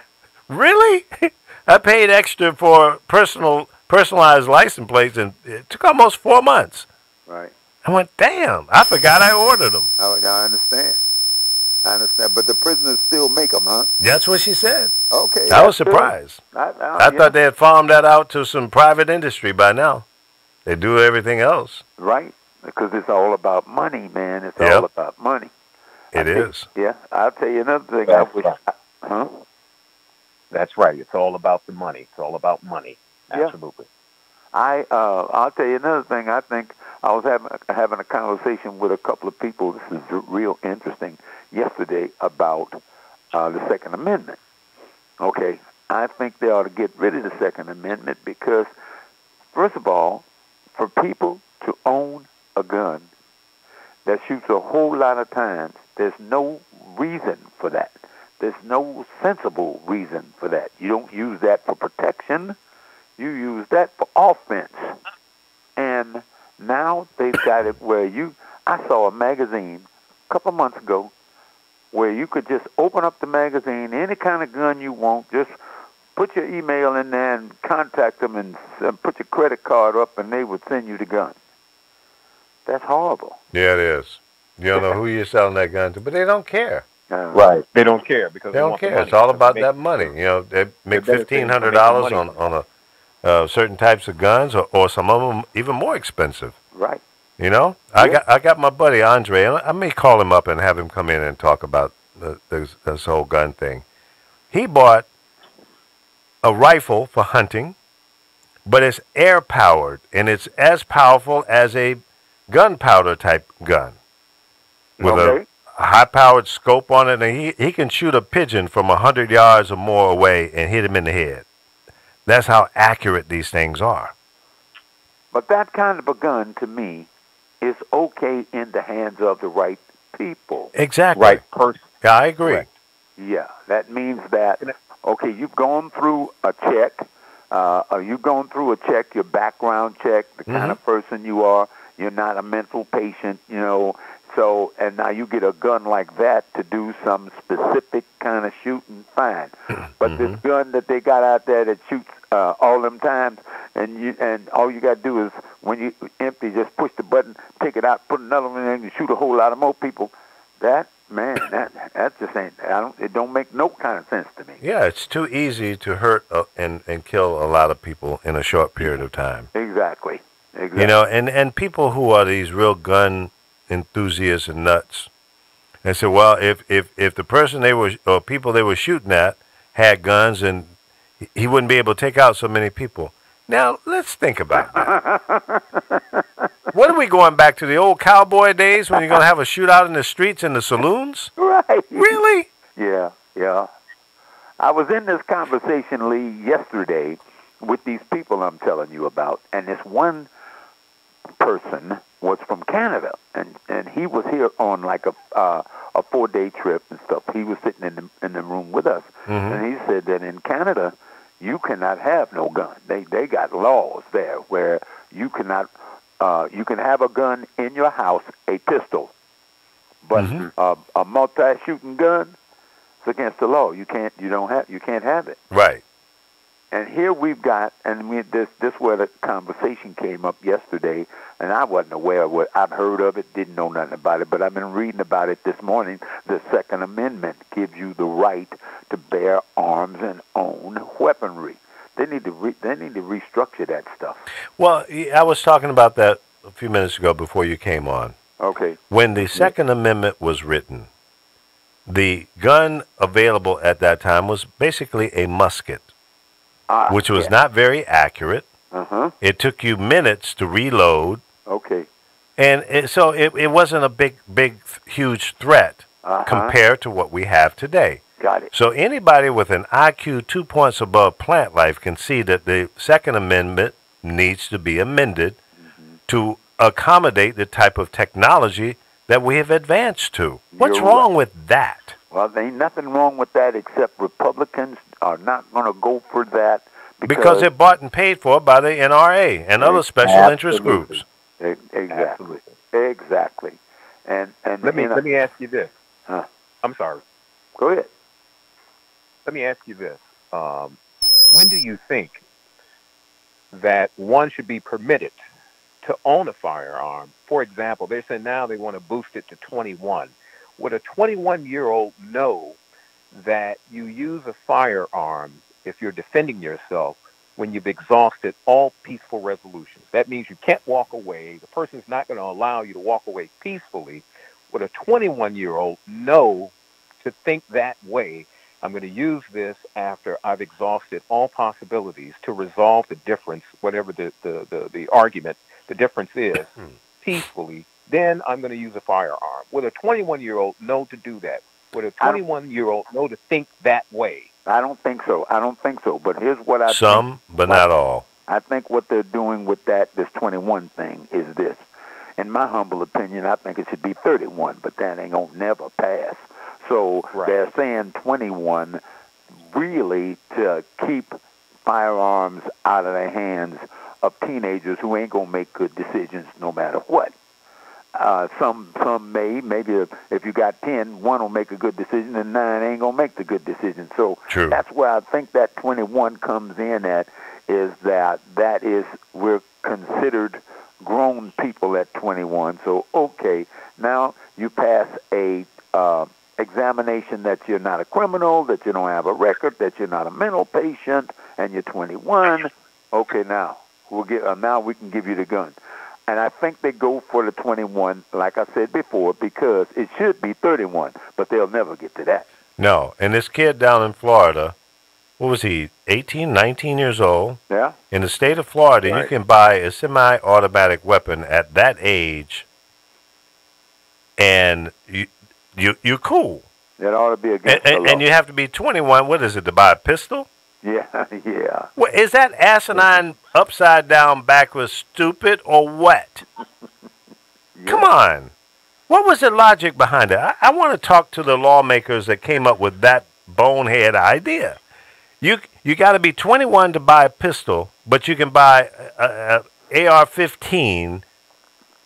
really? I paid extra for personalized license plates, and it took almost 4 months. Right. I went, damn, I forgot I ordered them. Oh, I understand. But the prisoners still make them, huh? That's what she said. Okay. I was surprised. I thought they had farmed that out to some private industry by now. They do everything else. Right. Because it's all about money, man. It's all about money. It is. Yeah. I'll tell you another thing. Huh? That's right. It's all about the money. It's all about money. Absolutely. Yeah. I'll tell you another thing. I think I was having a conversation with a couple of people. This is real interesting. Yesterday about the Second Amendment. Okay, I think they ought to get rid of the Second Amendment because, first of all, for people to own a gun that shoots a whole lot of times, there's no reason for that. There's no sensible reason for that. You don't use that for protection. You use that for offense. And now they've got it where I saw a magazine a couple of months ago where you could just open up the magazine, any kind of gun you want, just put your email in there and contact them and put your credit card up, and they would send you the gun. That's horrible. Yeah, it is. You don't know who you're selling that gun to, but they don't care. Right. They don't care because they don't care. It's all about that money. You know, they make $1,500 on a certain types of guns, or some of them even more expensive. Right. You know, yeah. I got my buddy Andre, and I may call him up and have him come in and talk about this whole gun thing. He bought a rifle for hunting, but it's air powered, and it's as powerful as a gunpowder type gun with a high powered scope on it, and he can shoot a pigeon from 100 yards or more away and hit him in the head. That's how accurate these things are. But that kind of a gun, to me, is okay in the hands of the right people. Exactly. Right person. Yeah, I agree. Correct. Yeah, that means that, okay, you've gone through a check. You've gone through a check, your background check, the kind of person you are. You're not a mental patient, you know. So, and now you get a gun like that to do some specific kind of shooting, fine. But this gun that they got out there that shoots all them times, and all you got to do is, when you empty, just push the button, take it out, put another one in, and you shoot a whole lot of more people. That, man, that just ain't, it don't make no kind of sense to me. Yeah, it's too easy to hurt and kill a lot of people in a short period of time. Exactly. You know, and people who are these real gun enthusiasts and nuts, and say, well, if the person or people they were shooting at had guns, and he wouldn't be able to take out so many people. Now let's think about that. What are we going back to, the old cowboy days when you're going to have a shootout in the streets and the saloons? Right. Really? Yeah. I was in this conversation, Lee, yesterday with these people I'm telling you about, and this one person was from Canada, and he was here on like a 4-day trip and stuff. He was sitting in the room with us, and he said that in Canada you cannot have no gun. They got laws there where you cannot you can have a gun in your house, a pistol, but a multi-shooting gun, it's against the law. You can't have it. Right. And here we've got, and this where the conversation came up yesterday, and I wasn't aware of it. I've heard of it, didn't know nothing about it, but I've been reading about it this morning. The Second Amendment gives you the right to bear arms and own weaponry. They need to restructure that stuff. Well, I was talking about that a few minutes ago before you came on. Okay. When the Second Amendment was written, the gun available at that time was basically a musket, which was not very accurate. It took you minutes to reload. Okay. And so it wasn't a big, huge threat compared to what we have today. Got it. So anybody with an IQ 2 points above plant life can see that the Second Amendment needs to be amended to accommodate the type of technology that we have advanced to. What's wrong with that? Well, there ain't nothing wrong with that, except Republicans are not going to go for that. Because they're bought and paid for by the NRA and other special interest groups. Exactly. Exactly. And let me ask you this. I'm sorry. Go ahead. Let me ask you this. When do you think that one should be permitted to own a firearm? For example, they say now they want to boost it to 21. Would a 21-year-old know that you use a firearm if you're defending yourself when you've exhausted all peaceful resolutions? That means you can't walk away. The person's not going to allow you to walk away peacefully. Would a 21-year-old know to think that way? I'm going to use this after I've exhausted all possibilities to resolve the difference, whatever the argument, the difference is, peacefully. Then I'm going to use a firearm. Would a 21-year-old know to do that? Would a 21-year-old know to think that way? I don't think so. I don't think so. But here's what I think. Some, but not all. I think what they're doing with this 21 thing is this. In my humble opinion, I think it should be 31, but that ain't going to never pass. So they're saying 21 really to keep firearms out of the hands of teenagers who ain't going to make good decisions no matter what. Some maybe if you got 10, one will make a good decision and 9 ain't going to make the good decision. So that's where I think that 21 comes in at, is that we're considered grown people at 21. So, okay, now you pass a examination that you're not a criminal, that you don't have a record, that you're not a mental patient, and you're 21. Okay, now now we can give you the gun. And I think they go for the 21, like I said before, because it should be 31, but they'll never get to that. No, and this kid down in Florida, what was he, 18, 19 years old? Yeah. In the state of Florida, you can buy a semi-automatic weapon at that age, and you're cool. It ought to be against the law. And you have to be 21, what is it, to buy a pistol? Yeah, yeah. Well, is that asinine, upside down, backwards, stupid, or what? Come on. What was the logic behind it? I want to talk to the lawmakers that came up with that bonehead idea. You got to be 21 to buy a pistol, but you can buy a AR-15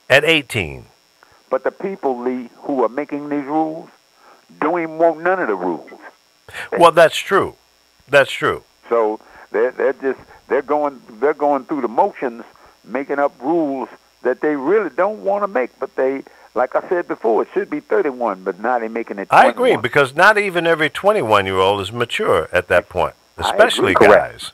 at 18. But the people, Lee, who are making these rules don't even want none of the rules. Well, that's true. That's true. So they're going through the motions, making up rules that they really don't want to make. But they, like I said before, it should be 31, but now they're making it 21. I agree, because not even every 21-year-old is mature at that point, especially guys.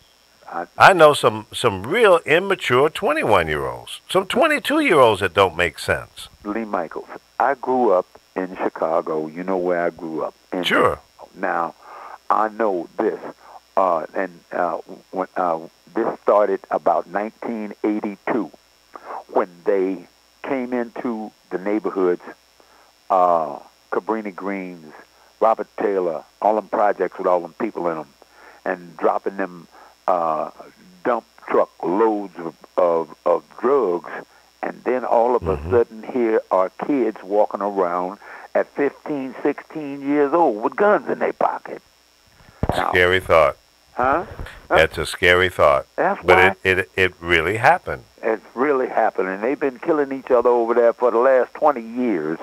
I know some real immature 21-year-olds, some 22-year-olds that don't make sense. Lee Michaels, I grew up in Chicago. You know where I grew up. Sure. Now, I know this. When this started about 1982, when they came into the neighborhoods, Cabrini Greens, Robert Taylor, all them projects with all them people in them, and dropping them dump truck loads of drugs, and then all of a sudden here are kids walking around at 15, 16 years old with guns in their pocket. Scary thought. Huh? That's a scary thought. That's why. But it really happened. It's really happened, and they've been killing each other over there for the last 20 years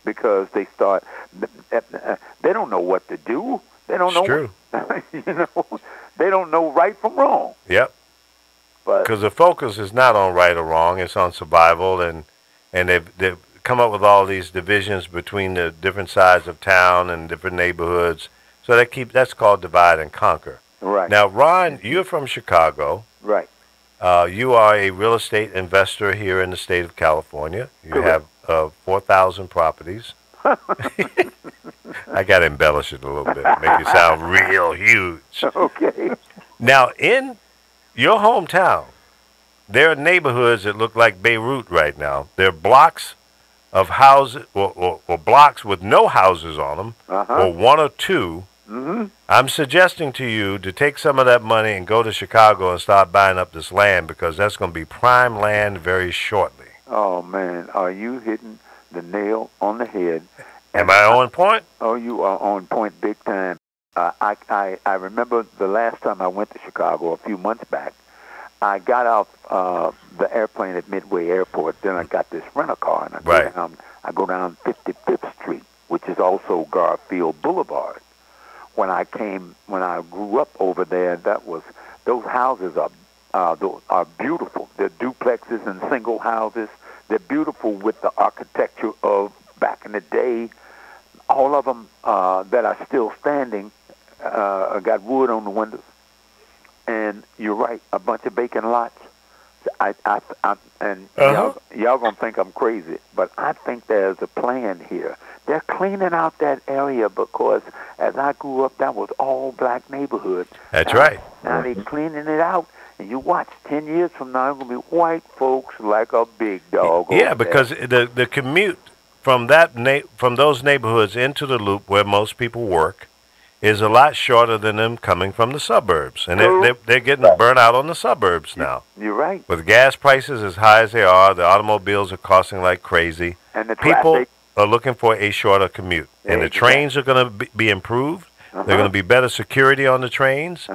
because they don't know what to do. They don't know. True. They don't know right from wrong. Yep. Because the focus is not on right or wrong; it's on survival, and they've come up with all these divisions between the different sides of town and different neighborhoods. So that's called divide and conquer. Right. Now, Ron, you're from Chicago. Right. You are a real estate investor here in the state of California. You have 4,000 properties. I got to embellish it a little bit, make it sound real huge. Okay. Now, in your hometown, there are neighborhoods that look like Beirut right now. There are blocks of houses, or blocks with no houses on them, or one or two. I'm suggesting to you to take some of that money and go to Chicago and start buying up this land, because that's going to be prime land very shortly. Oh, man, are you hitting the nail on the head? Am I on point? Oh, you are on point big time. I remember the last time I went to Chicago a few months back. I got off the airplane at Midway Airport. Then I got this rental car, and I go down 55th Street, which is also Garfield Boulevard. When I grew up over there, those houses are beautiful. They're duplexes and single houses. They're beautiful with the architecture of back in the day. All of them that are still standing got wood on the windows. And you're right, a bunch of vacant lots. Y'all gonna think I'm crazy, but I think there's a plan here. They're cleaning out that area because as I grew up, that was all black neighborhood. That's right. Now they're cleaning it out, and you watch 10 years from now, it's gonna be white folks like a big dog. Yeah, because the commute from from those neighborhoods into the Loop, where most people work, is a lot shorter than them coming from the suburbs. And they're getting burnt out on the suburbs now. You're right. With gas prices as high as they are, the automobiles are costing like crazy. And the people are looking for a shorter commute. And the trains are going to be improved. They're going to be better security on the trains.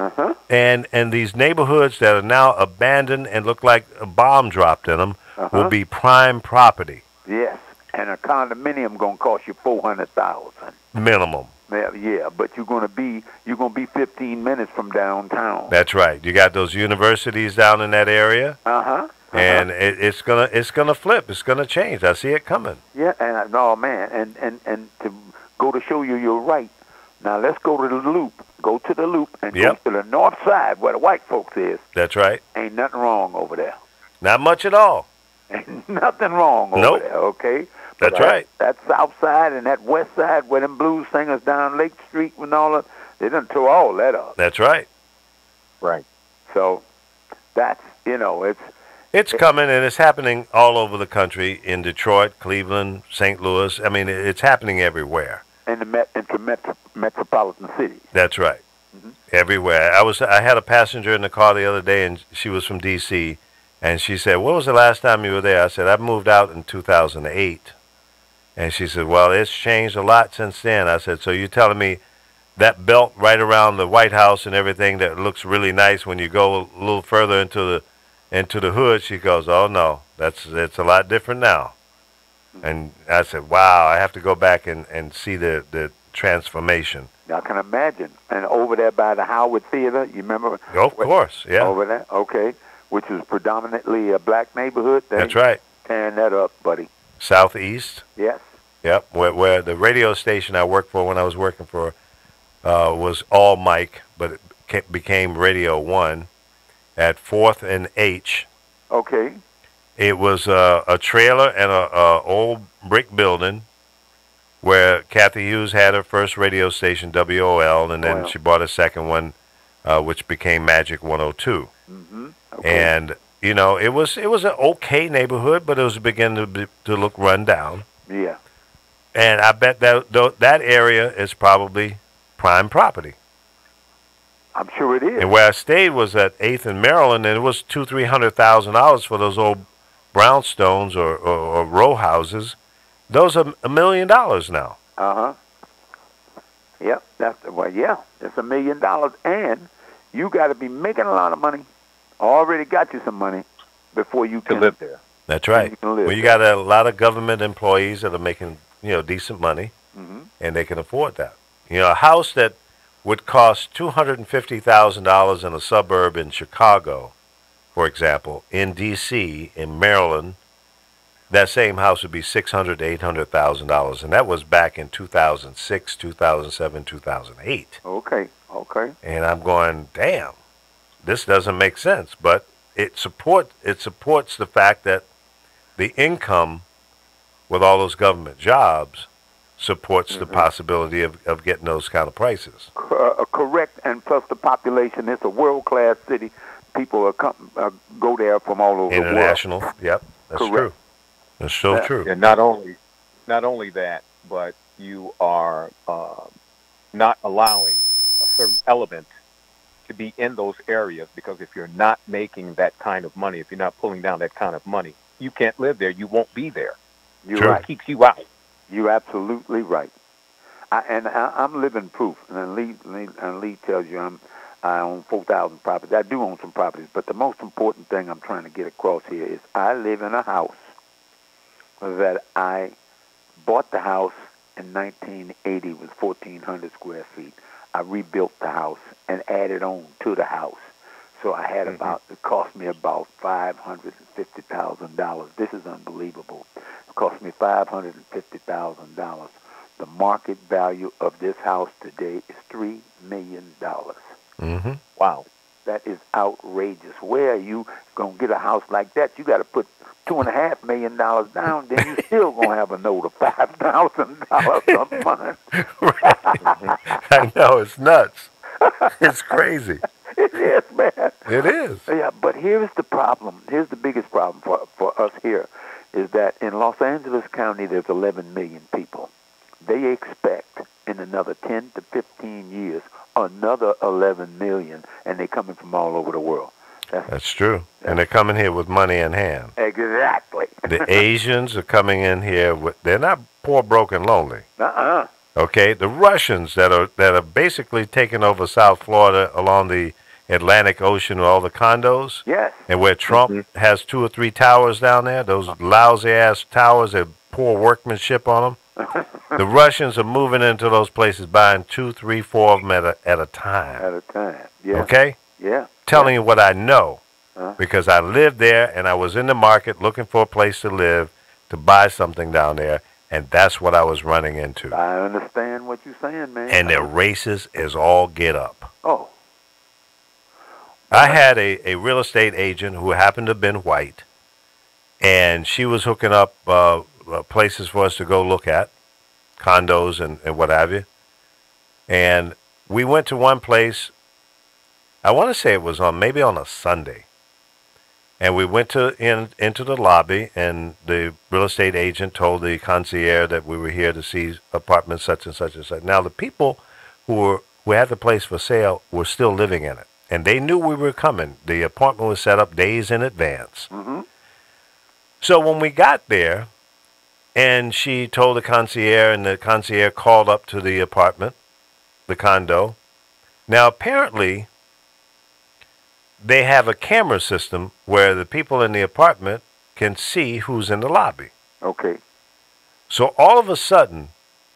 And these neighborhoods that are now abandoned and look like a bomb dropped in them will be prime property. Yes. And a condominium going to cost you $400,000 minimum. Yeah, but you're gonna be 15 minutes from downtown. That's right. You got those universities down in that area. And it's gonna flip. It's gonna change. I see it coming. Yeah, and and to go to show you're right. Now let's go to the Loop. Go to the Loop and go to the north side where the white folks is. That's right. Ain't nothing wrong over there. Not much at all. Ain't nothing wrong over there. Okay. That's right. That south side and that west side where them blues singers down Lake Street and all that, they done tore all that up. That's right. Right. So that's, it's coming, and it's happening all over the country, in Detroit, Cleveland, St. Louis. I mean, it's happening everywhere. In the metropolitan cities. That's right. Everywhere. I had a passenger in the car the other day, and she was from D.C., and she said, "When was the last time you were there?" I said, "I moved out in 2008. And she said, "Well, it's changed a lot since then." I said, "So you're telling me that belt right around the White House and everything that looks really nice, when you go a little further into the hood?" She goes, "Oh no, it's a lot different now." And I said, "Wow, I have to go back and see the transformation." I can imagine. And over there by the Howard Theater, you remember? Oh, of course, yeah. Over there, okay, which is predominantly a black neighborhood. That's right. Tearing that up, buddy. Southeast. Yes. Yep, where the radio station I worked for when I was working for was all mic, but it became Radio 1 at 4th and H. Okay. It was a trailer and a old brick building where Kathy Hughes had her first radio station, WOL, and then she bought a second one, which became Magic 102. Okay. And, it was an okay neighborhood, but it was beginning to look run down. Yeah. And I bet that area is probably prime property. I'm sure it is. And where I stayed was at 8th and Maryland, and it was $200,000-$300,000 for those old brownstones or row houses. Those are $1 million now. Yep. It's $1 million, and you got to be making a lot of money. Already got you some money before you can live there. That's right. You got a lot of government employees that are making decent money, and they can afford that. A house that would cost $250,000 in a suburb in Chicago, for example, in D.C., in Maryland, that same house would be $600,000 to $800,000, and that was back in 2006, 2007, 2008. Okay. And I'm going, damn, this doesn't make sense, but it supports the fact that the income with all those government jobs supports the possibility of getting those kind of prices. Correct, and plus the population. It's a world-class city. People go there from all over the world. International, yep, that's true. That's so true. And not only that, but you are not allowing a certain element to be in those areas, because if you're not making that kind of money, if you're not pulling down that kind of money, you can't live there. You won't be there. You're right. It keeps you out. You're absolutely right. I'm living proof. And Lee tells you I own 4,000 properties. I do own some properties, but the most important thing I'm trying to get across here is I live in a house that I bought the house in 1980 with 1,400 square feet. I rebuilt the house and added on to the house. So I had it cost me about $550,000. This is unbelievable. It cost me $550,000. The market value of this house today is $3 million. Mm-hmm. Wow. That is outrageous. Where are you going to get a house like that? You got to put $2.5 million down, then you still going to have a note of $5,000 a month. I know, it's nuts. It's crazy. It is, man. It is. Yeah, but here's the problem. Here's the biggest problem for us here is that in Los Angeles County, there's 11 million people. They expect in another 10 to 15 years another 11 million, and they're coming from all over the world. That's true. And they're coming here with money in hand. Exactly. The Asians are coming in here they're not poor, broke, and lonely. Okay, the Russians that are basically taking over South Florida along the Atlantic Ocean with all the condos. Yes. And where Trump has 2 or 3 towers down there, those lousy ass towers that poor workmanship on them. The Russians are moving into those places, buying 2, 3, 4 of them at a time. At a time. Yeah. Okay. Yeah. Telling you what I know, because I lived there and I was in the market looking for a place to live, to buy something down there, and that's what I was running into. I understand what you're saying, man. And they're racist as all get up. Oh. I had a real estate agent who happened to have been white, and she was hooking up places for us to go look at, condos and what have you. And we went to one place, I want to say it was maybe on a Sunday. And we went into the lobby, and the real estate agent told the concierge that we were here to see apartment such and such and such. Now, the people who had the place for sale were still living in it, and they knew we were coming. The appointment was set up days in advance. Mm-hmm. So when we got there, and she told the concierge, and the concierge called up to the apartment, the condo. Now, apparently, they have a camera system where the people in the apartment can see who's in the lobby. Okay. So all of a sudden,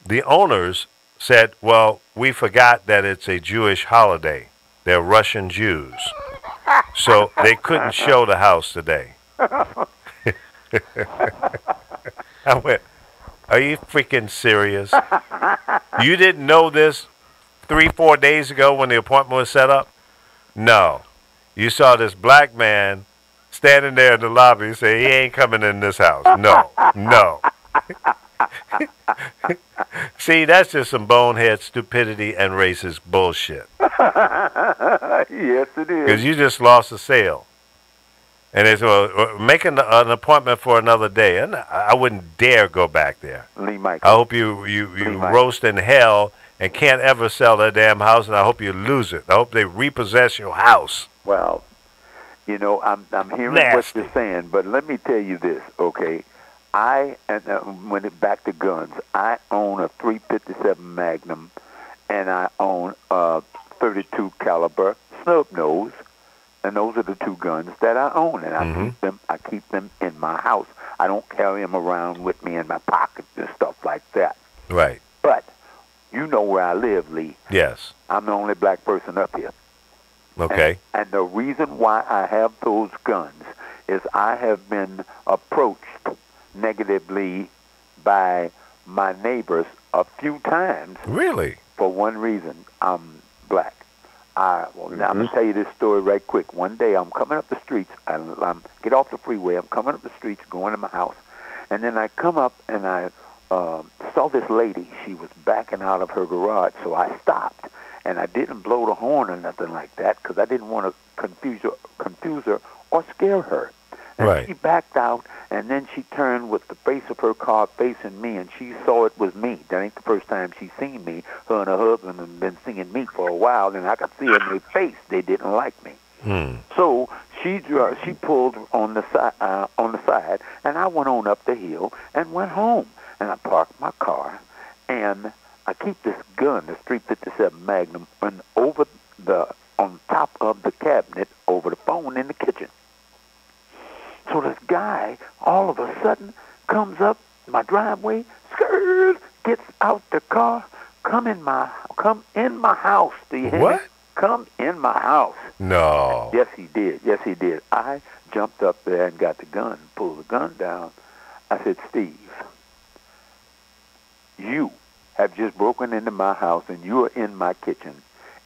the owners said, well, we forgot that it's a Jewish holiday. They're Russian Jews. So they couldn't show the house today. I went, are you freaking serious? You didn't know this 3-4 days ago when the appointment was set up? No. You saw this black man standing there in the lobby and say, he ain't coming in this house. No, no. See, that's just some bonehead stupidity and racist bullshit. Yes, it is. Because you just lost a sale. And they said, well, make an appointment for another day. And I wouldn't dare go back there. Lee Michaels. I hope you roast in hell and can't ever sell that damn house, and I hope you lose it. I hope they repossess your house. Well, you know, I'm hearing what you're saying, but let me tell you this, okay? When it back to guns, I own a .357 Magnum, and I own a .32 caliber snub nose, and those are the 2 guns that I own, and I keep them in my house. I don't carry them around with me in my pockets and stuff like that. Right. But you know where I live, Lee. Yes. I'm the only black person up here. Okay. And the reason why I have those guns is I have been approached negatively by my neighbors a few times. Really? For one reason, I'm black. Now I'm going to tell you this story right quick. One day I'm coming up the streets. I get off the freeway. I'm coming up the streets, going to my house. And then I come up and I saw this lady. She was backing out of her garage, so I stopped. And I didn't blow the horn or nothing like that because I didn't want to confuse her or scare her. And she backed out, and then she turned with the face of her car facing me, and she saw it was me. That ain't the first time she's seen me. Her and her husband have been seeing me for a while, and I could see it in their face. They didn't like me. So she pulled on the side, went on up the hill and went home. And I parked my car, and I keep this gun, this .357 Magnum, on top of the cabinet over the phone in the kitchen. So this guy, all of a sudden, comes up my driveway, gets out the car, come in my house. Do you hear me? What? Come in my house. No. Yes, he did. Yes, he did. I jumped up there and got the gun, pulled the gun down. I said, Steve, you have just broken into my house and you are in my kitchen.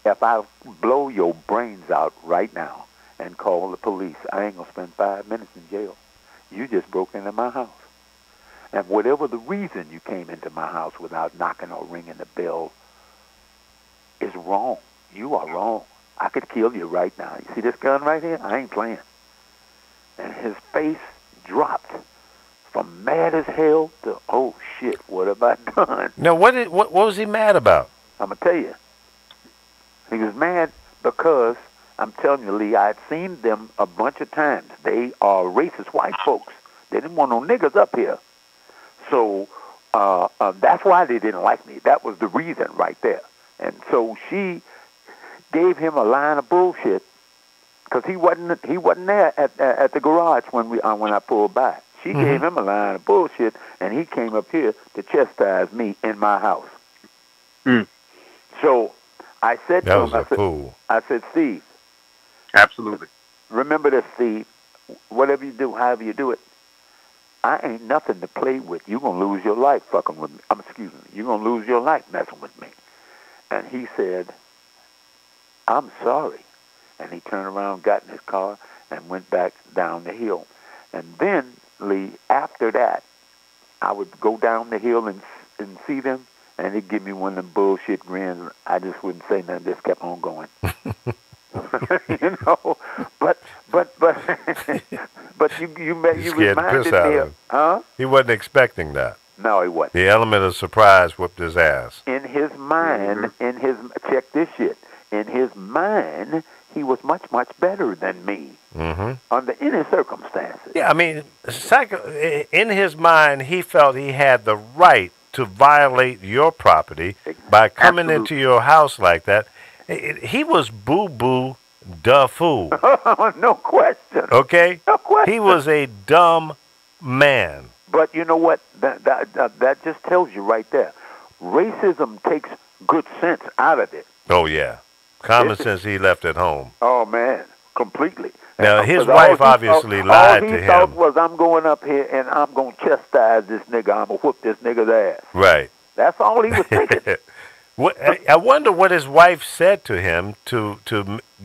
If I blow your brains out right now and call the police, I ain't going to spend 5 minutes in jail. You just broke into my house. And whatever the reason you came into my house without knocking or ringing the bell is wrong. You are wrong. I could kill you right now. You see this gun right here? I ain't playing. And his face dropped from mad as hell to, oh, shit, what have I done? Now, what was he mad about? I'm going to tell you. He was mad because, I'm telling you, Lee, I had seen them a bunch of times. They are racist white folks. They didn't want no niggas up here. So that's why they didn't like me. That was the reason right there. And so she gave him a line of bullshit because he wasn't there at the garage when I pulled by. She gave him a line of bullshit, and he came up here to chastise me in my house. So I said to him, I said, Steve. Absolutely. Remember this, Steve. Whatever you do, however you do it, I ain't nothing to play with. You're going to lose your life fucking with me. You're going to lose your life messing with me. And he said, I'm sorry. And he turned around, got in his car, and went back down the hill. And then, Lee, after that, I would go down the hill and see them, and he'd give me one of them bullshit grins. I just wouldn't say nothing, just kept on going. You know, but you reminded me of, huh? He wasn't expecting that. No, he wasn't. The element of surprise whipped his ass. In his mind, check this shit. In his mind, he was much, much better than me under any circumstances. Yeah, I mean, in his mind, he felt he had the right to violate your property by coming into your house like that. He was boo-boo da fool. No question. Okay? No question. He was a dumb man. But you know what? That just tells you right there. Racism takes good sense out of it. Oh, yeah. Common sense he left at home. Oh, man. Completely. Now, his wife obviously lied to him. All he thought was, I'm going up here and I'm going to chastise this nigga. I'm going to whoop this nigga's ass. Right. That's all he was thinking. I wonder what his wife said to him to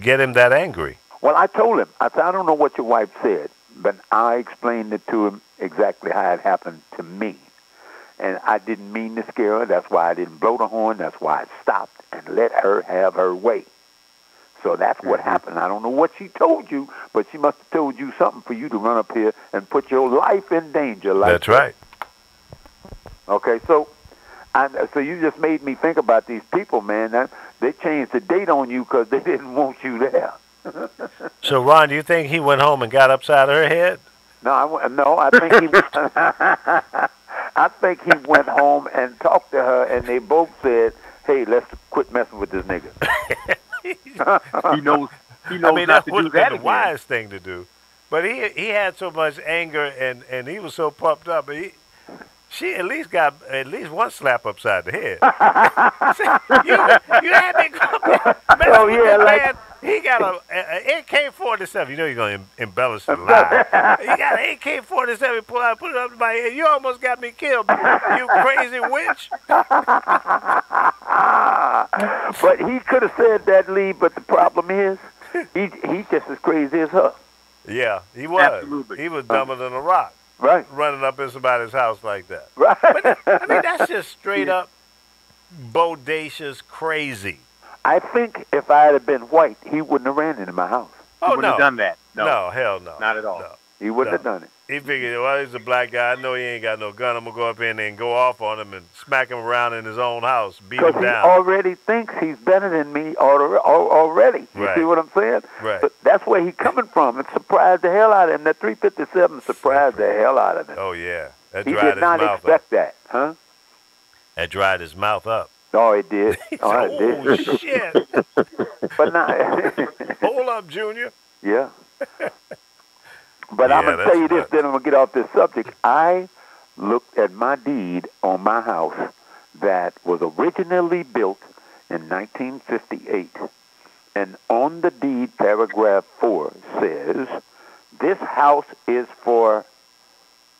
get him that angry. Well, I told him. I said, I don't know what your wife said, but I explained it to him exactly how it happened to me. And I didn't mean to scare her. That's why I didn't blow the horn. That's why I stopped and let her have her way. So that's what happened. I don't know what she told you, but she must have told you something for you to run up here and put your life in danger. That's right. Okay, so you just made me think about these people, man. They changed the date on you because they didn't want you there. So, Ron, do you think he went home and got upside her head? No, I think I think he went home and talked to her, and they both said, "Hey, let's quit messing with this nigga." He knows that would have been the wise thing to do. But he had so much anger, and he was so pumped up. But she at least got one slap upside the head. you had me messing with this man. He got an AK-47. You know you're going to embellish the lie. He got an AK-47, put it up to my head. You almost got me killed, you crazy witch. But he could have said that, Lee, but the problem is, he's just as crazy as her. Yeah, he was. Absolutely. He was dumber than a rock. Right. Running up in somebody's house like that. Right. But, I mean, that's just straight up bodacious crazy. I think if I had been white, he wouldn't have ran into my house. Oh, he wouldn't have done that. No, hell no. Not at all. No. He wouldn't have done it. He figured, well, he's a black guy. I know he ain't got no gun. I'm going to go up in there and go off on him and smack him around in his own house, beat him down. Because he already thinks he's better than me already. You see what I'm saying? Right. But that's where he's coming from. It surprised the hell out of him. That 357 surprised the hell out of him. Oh, yeah. That he dried did his not mouth expect up. that, huh? That dried his mouth up. Oh, it did. Oh, it did. Shit. But now, hold up, Junior. Yeah. But I'm going to tell you this, then I'm going to get off this subject. I looked at my deed on my house that was originally built in 1958. And on the deed, paragraph 4 says, this house is for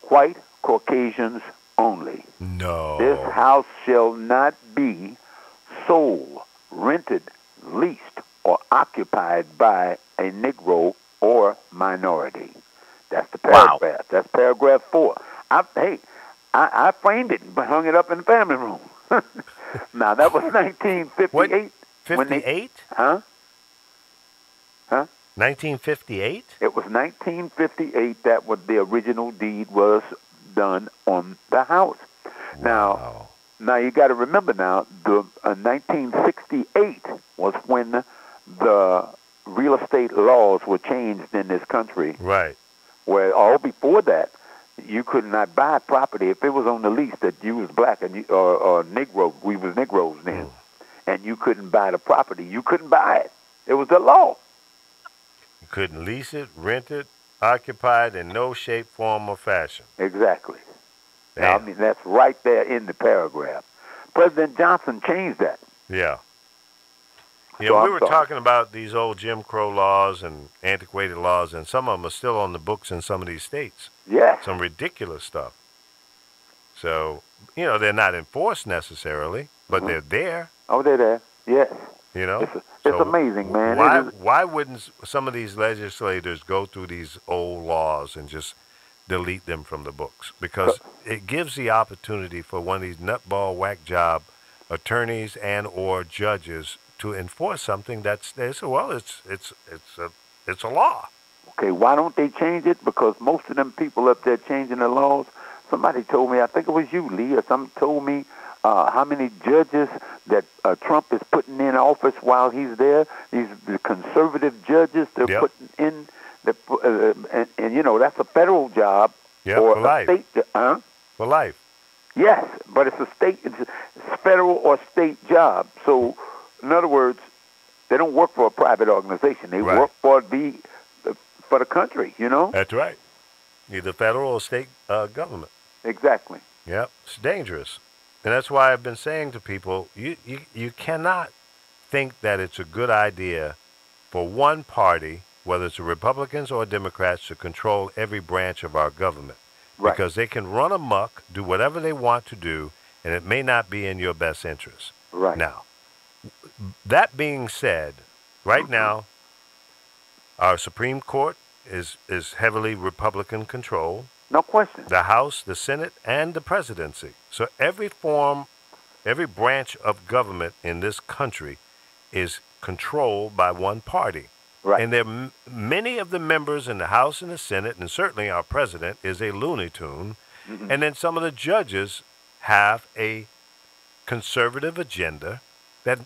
white Caucasians only. No. This house shall not be sold, rented, leased, or occupied by a Negro or minority. That's the paragraph. Wow. That's paragraph 4. I framed it and hung it up in the family room. Now, that was 1958. What? 58? Huh? 1958? It was 1958 that what the original deed was done on the house. Wow. Now you got to remember now, the 1968 was when the real estate laws were changed in this country. Right. Where all before that, you could not buy property if it was on the lease that you was black and you, or Negro. We was Negroes then, and you couldn't buy the property. You couldn't buy it. It was the law. You couldn't lease it, rent it, occupy it in no shape, form, or fashion. Exactly. Now, I mean, that's right there in the paragraph. President Johnson changed that. Yeah. Yeah, So we were talking about these old Jim Crow laws and antiquated laws, and some of them are still on the books in some of these states. Yeah. Some ridiculous stuff. So, you know, they're not enforced necessarily, but they're there. Oh, they're there. Yes. You know? It's amazing, man. Why wouldn't some of these legislators go through these old laws and just delete them from the books? Because it gives the opportunity for one of these nutball whack job attorneys and or judges to enforce something that's it's a law. Okay, why don't they change it? Because most of them people up there changing the laws. Somebody told me, I think it was you, Lee, or someone told me how many judges that Trump is putting in office while he's there. These the conservative judges they're putting in, and you know that's a federal job or for life. A state. For life. Yes, but it's a state, it's federal or state job. So, in other words, they don't work for a private organization. They work for the country. You know. That's right. Either federal or state government. Exactly. Yep, it's dangerous. And that's why I've been saying to people, you cannot think that it's a good idea for one party, whether it's the Republicans or Democrats, to control every branch of our government. Right. Because they can run amok, do whatever they want to do, and it may not be in your best interest. Right. Now, that being said, right now, our Supreme Court is heavily Republican controlled. No question. The House, the Senate, and the presidency. So every branch of government in this country is controlled by one party. Right. And there are many of the members in the House and the Senate, and certainly our president is a Looney Tune. Mm-hmm. And then some of the judges have a conservative agenda that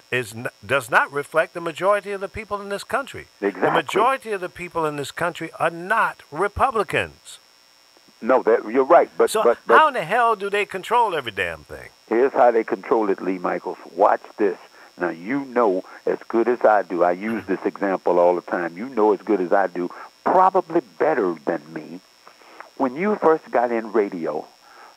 does not reflect the majority of the people in this country. Exactly. The majority of the people in this country are not Republicans. No, you're right. But how in the hell do they control every damn thing? Here's how they control it, Lee Michaels. Watch this. Now, you know as good as I do. I use this example all the time. You know as good as I do, probably better than me. When you first got in radio,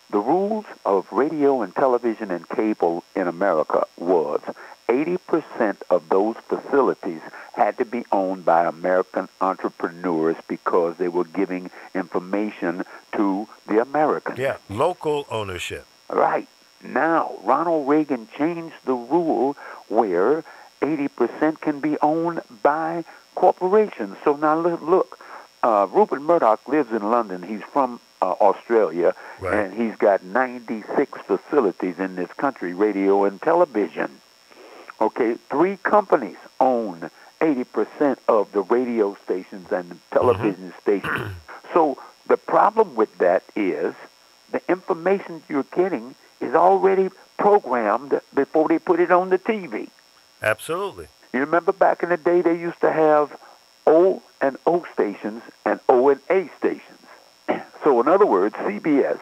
the rules of radio and television and cable in America was 80% of those facilities had to be owned by American entrepreneurs because they were giving information to the Americans. Yeah, local ownership. Right. Now, Ronald Reagan changed the rule where 80% can be owned by corporations. So now look, Rupert Murdoch lives in London. He's from Australia, and he's got 96 facilities in this country, radio and television. Okay, 3 companies own 80% of the radio stations and the television stations. So the problem with that is the information you're getting is already programmed before they put it on the TV. Absolutely. You remember back in the day they used to have O and O stations and O and A stations. So in other words, CBS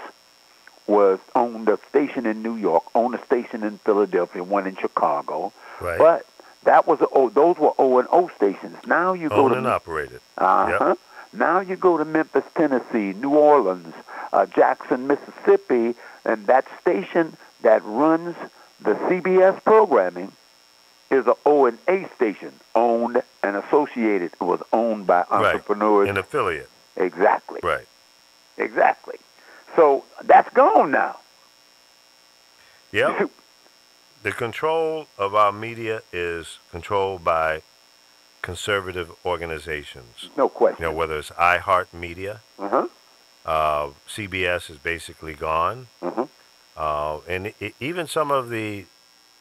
owned a station in New York, owned a station in Philadelphia, one in Chicago. Right. But those were O and O stations. Now you go owned and operated. Yep. Now you go to Memphis, Tennessee, New Orleans, Jackson, Mississippi, and that station that runs the CBS programming is an O and A station, owned and associated. It was owned by entrepreneurs. Right. An affiliate. Exactly. Right. Exactly. So that's gone now. Yep. The control of our media is controlled by conservative organizations. No question. You know, whether it's iHeartMedia, CBS is basically gone, and even some of the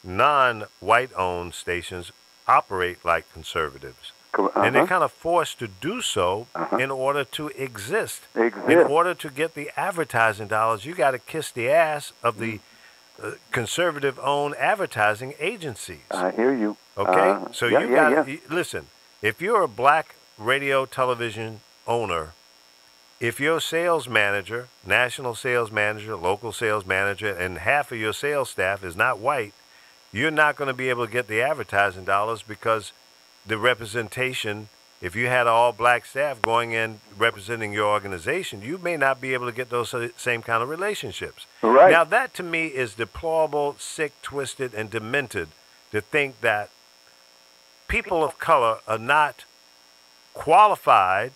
non-white-owned stations operate like conservatives. And they're kind of forced to do so in order to exist. In order to get the advertising dollars, you got to kiss the ass of the conservative-owned advertising agencies. I hear you. Okay? So you got to listen. If you're a black radio television owner, if your sales manager, national sales manager, local sales manager, and half of your sales staff is not white, you're not going to be able to get the advertising dollars because the representation, if you had all black staff going in representing your organization, you may not be able to get those same kind of relationships. Right. Now, that to me is deplorable, sick, twisted, and demented to think that people of color are not qualified,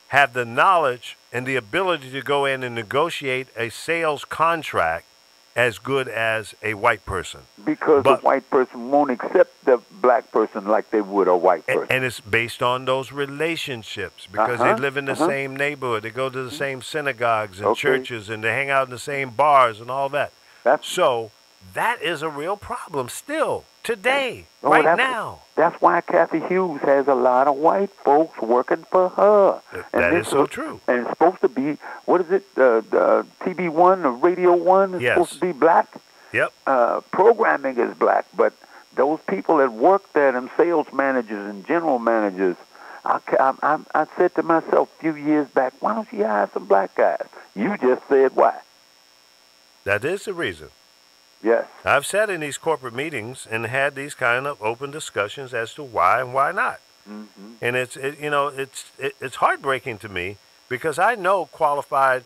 have the knowledge and the ability to go in and negotiate a sales contract as good as a white person. Because the white person won't accept the black person like they would a white person. And it's based on those relationships because they live in the same neighborhood. They go to the same synagogues and churches, and they hang out in the same bars and all that. So that is a real problem still today, now. That's why Kathy Hughes has a lot of white folks working for her. That is so true. And it's supposed to be, what is it, TV1 or Radio 1 is supposed to be black. Yep. Programming is black, but those people that work there, them sales managers and general managers, I said to myself a few years back, why don't you hire some black guys? You just said why. That is the reason. Yes. I've sat in these corporate meetings and had these kind of open discussions as to why and why not. And it's heartbreaking to me because I know qualified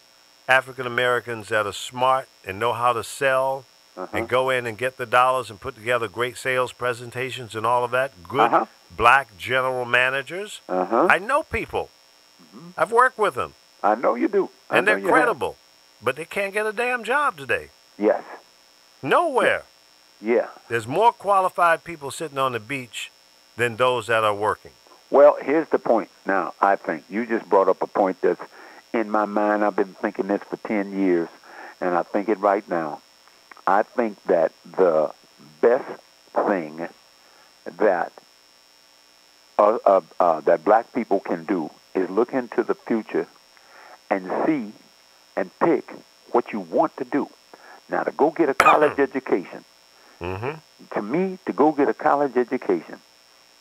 African Americans that are smart and know how to sell and go in and get the dollars and put together great sales presentations and all of that. Good black general managers. I know people. I've worked with them. I know you do. And they're credible, but they can't get a damn job today. Yes. Nowhere. Yeah. There's more qualified people sitting on the beach than those that are working. Well, here's the point now, I think. You just brought up a point that's in my mind. I've been thinking this for 10 years, and I think it right now. I think that the best thing that that black people can do is look into the future and see and pick what you want to do. Now, to go get a college education, to me, to go get a college education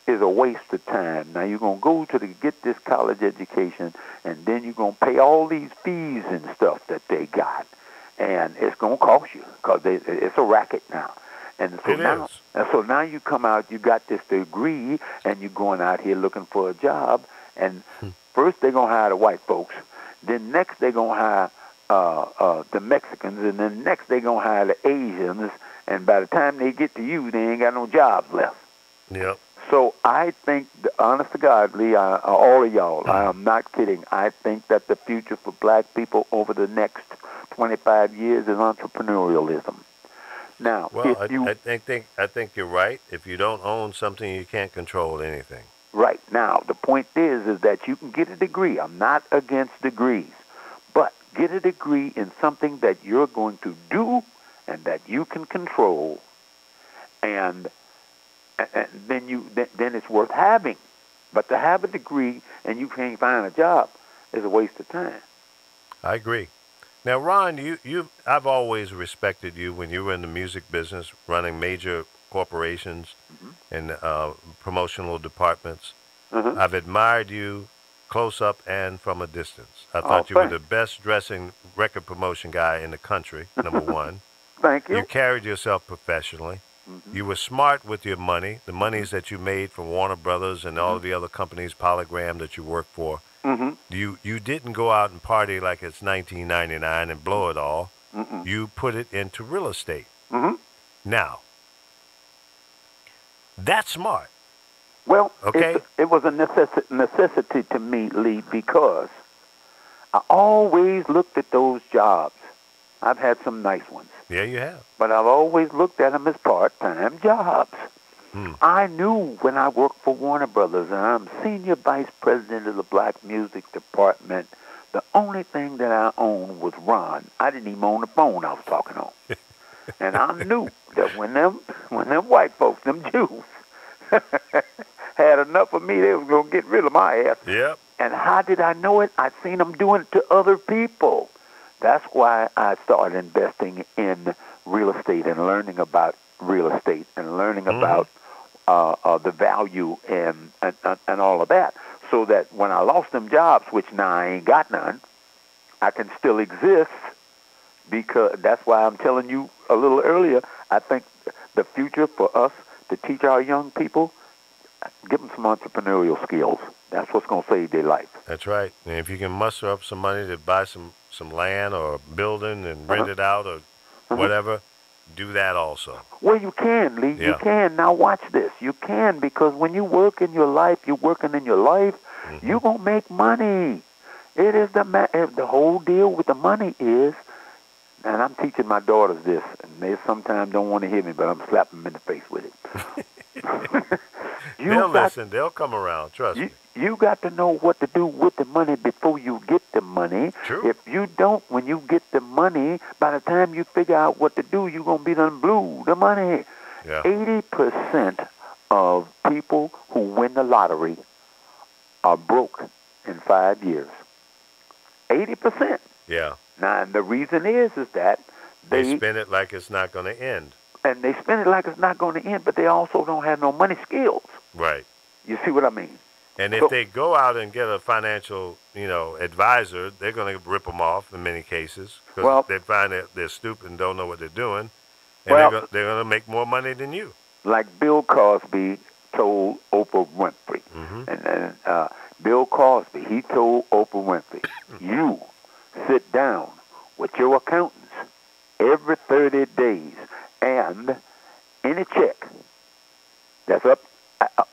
is a waste of time. Now, you're going to go to get this college education, and then you're going to pay all these fees and stuff that they got, and it's going to cost you because it's a racket now. And so now you come out, you got this degree, and you're going out here looking for a job, and first they're going to hire the white folks, then next they're going to hire the Mexicans, and then next they're going to hire the Asians, and by the time they get to you, they ain't got no jobs left. Yep. So I think, honest to God, Lee, all of y'all, I am not kidding, I think that the future for black people over the next 25 years is entrepreneurialism. Now, well, I think you're right. If you don't own something, you can't control anything. Right. Now, the point is that you can get a degree. I'm not against degrees. But get a degree in something that you're going to do and that you can control, and then it's worth having. But to have a degree and you can't find a job is a waste of time. I agree. Now, Ron, I've always respected you when you were in the music business, running major corporations and promotional departments. I've admired you close up and from a distance. I thought you were the best dressing record promotion guy in the country, number one. Thank you. You carried yourself professionally. You were smart with your money, the monies that you made from Warner Brothers and all of the other companies, Polygram, that you worked for. You didn't go out and party like it's 1999 and blow it all. You put it into real estate. Now, that's smart. Well, okay. It was a necessity to me, Lee, because I always looked at those jobs. I've had some nice ones. Yeah, you have. But I've always looked at them as part-time jobs. I knew when I worked for Warner Brothers and I'm senior vice president of the black music department, the only thing that I owned was Ron. I didn't even own the phone I was talking on. And I knew that when them white folks, them Jews, had enough of me, they was going to get rid of my ass. Yep. And how did I know it? I'd seen them doing it to other people. That's why I started investing in real estate and learning about real estate and learning about the value and all of that, so that when I lost them jobs, which now I ain't got none, I can still exist, because that's why I'm telling you a little earlier, I think the future for us to teach our young people, give them some entrepreneurial skills. That's what's going to save their life. That's right. And if you can muster up some money to buy some land or a building and rent it out or whatever, do that also. Well, you can, Lee. Yeah. You can. Now watch this. You can, because when you work in your life, you're working in your life, you're going to make money. It is the whole deal with the money is, and I'm teaching my daughters this, and they sometimes don't want to hear me, but I'm slapping them in the face with it. They'll listen. They'll come around. Trust me. You got to know what to do with the money before you get the money. True. If you don't, when you get the money, by the time you figure out what to do, you're going to be done blew the money. Yeah. 80% of people who win the lottery are broke in 5 years. 80%. Yeah. Now, and the reason is that they spend it like it's not going to end. And they spend it like it's not going to end, but they also don't have no money skills. Right. You see what I mean? And if they go out and get a financial, advisor, they're going to rip them off in many cases, because they find that they're stupid and don't know what they're doing, and they're going to make more money than you. Like Bill Cosby told Oprah Winfrey, and Bill Cosby, he told Oprah Winfrey, you sit down with your accountants every 30 days, and any check that's up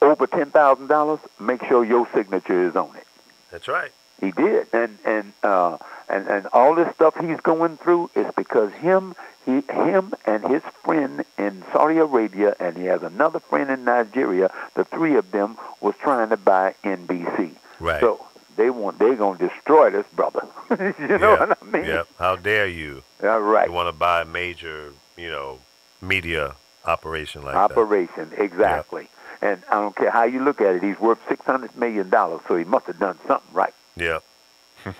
over $10,000, make sure your signature is on it. That's right. He did, and all this stuff he's going through is because him and his friend in Saudi Arabia, and he has another friend in Nigeria. The three of them was trying to buy NBC. Right. So they're gonna destroy this brother. You know what I mean? Yeah. How dare you? All right. You want to buy a major, media operation like that. Exactly. Yep. And I don't care how you look at it, he's worth $600 million, so he must have done something right. Yeah.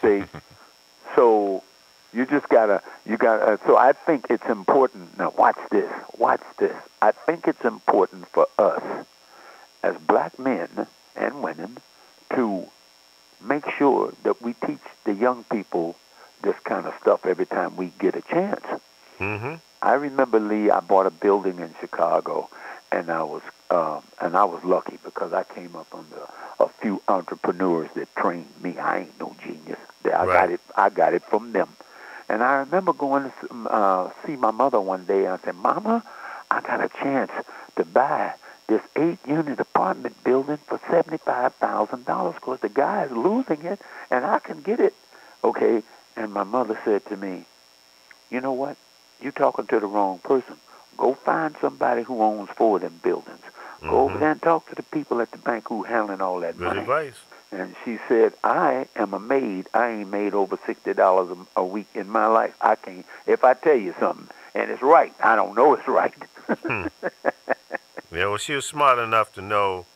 See? So you gotta, so I think it's important, now watch this. I think it's important for us as black men and women to make sure that we teach the young people this kind of stuff every time we get a chance. I remember, Lee, I bought a building in Chicago, and I was lucky because I came up under a few entrepreneurs that trained me. I ain't no genius. I got it from them. And I remember going to see my mother one day, and I said, Mama, I got a chance to buy this 8-unit apartment building for $75,000 because the guy is losing it, and I can get it. Okay, and my mother said to me, you know what? You're talking to the wrong person. Go find somebody who owns 4 of them buildings. Go over there and talk to the people at the bank who handling all that money. Good advice. And she said, I am a maid. I ain't made over $60 a week in my life. I can't. If I tell you something, and it's right, I don't know it's right. Yeah, well, she was smart enough to know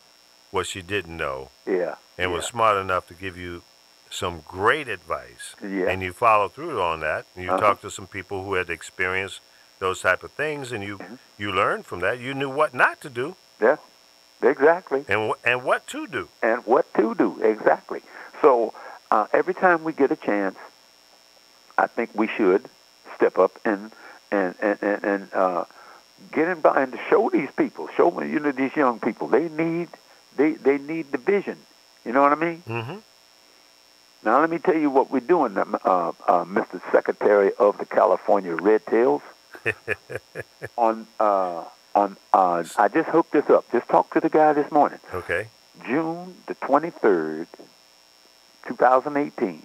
what she didn't know. Yeah. And was smart enough to give you some great advice, Yeah. and you follow through on that, and you talked to some people who had experienced those type of things, and you learned from that. You knew what not to do. Yeah, exactly. And what to do. And what to do, exactly. So every time we get a chance, I think we should step up and get in behind to show these people, these young people. They need the vision. You know what I mean? Mm-hmm. Now let me tell you what we're doing, Mr. Secretary of the California Red Tails. I just hooked this up. Just talked to the guy this morning. Okay. June the 23rd, 2018,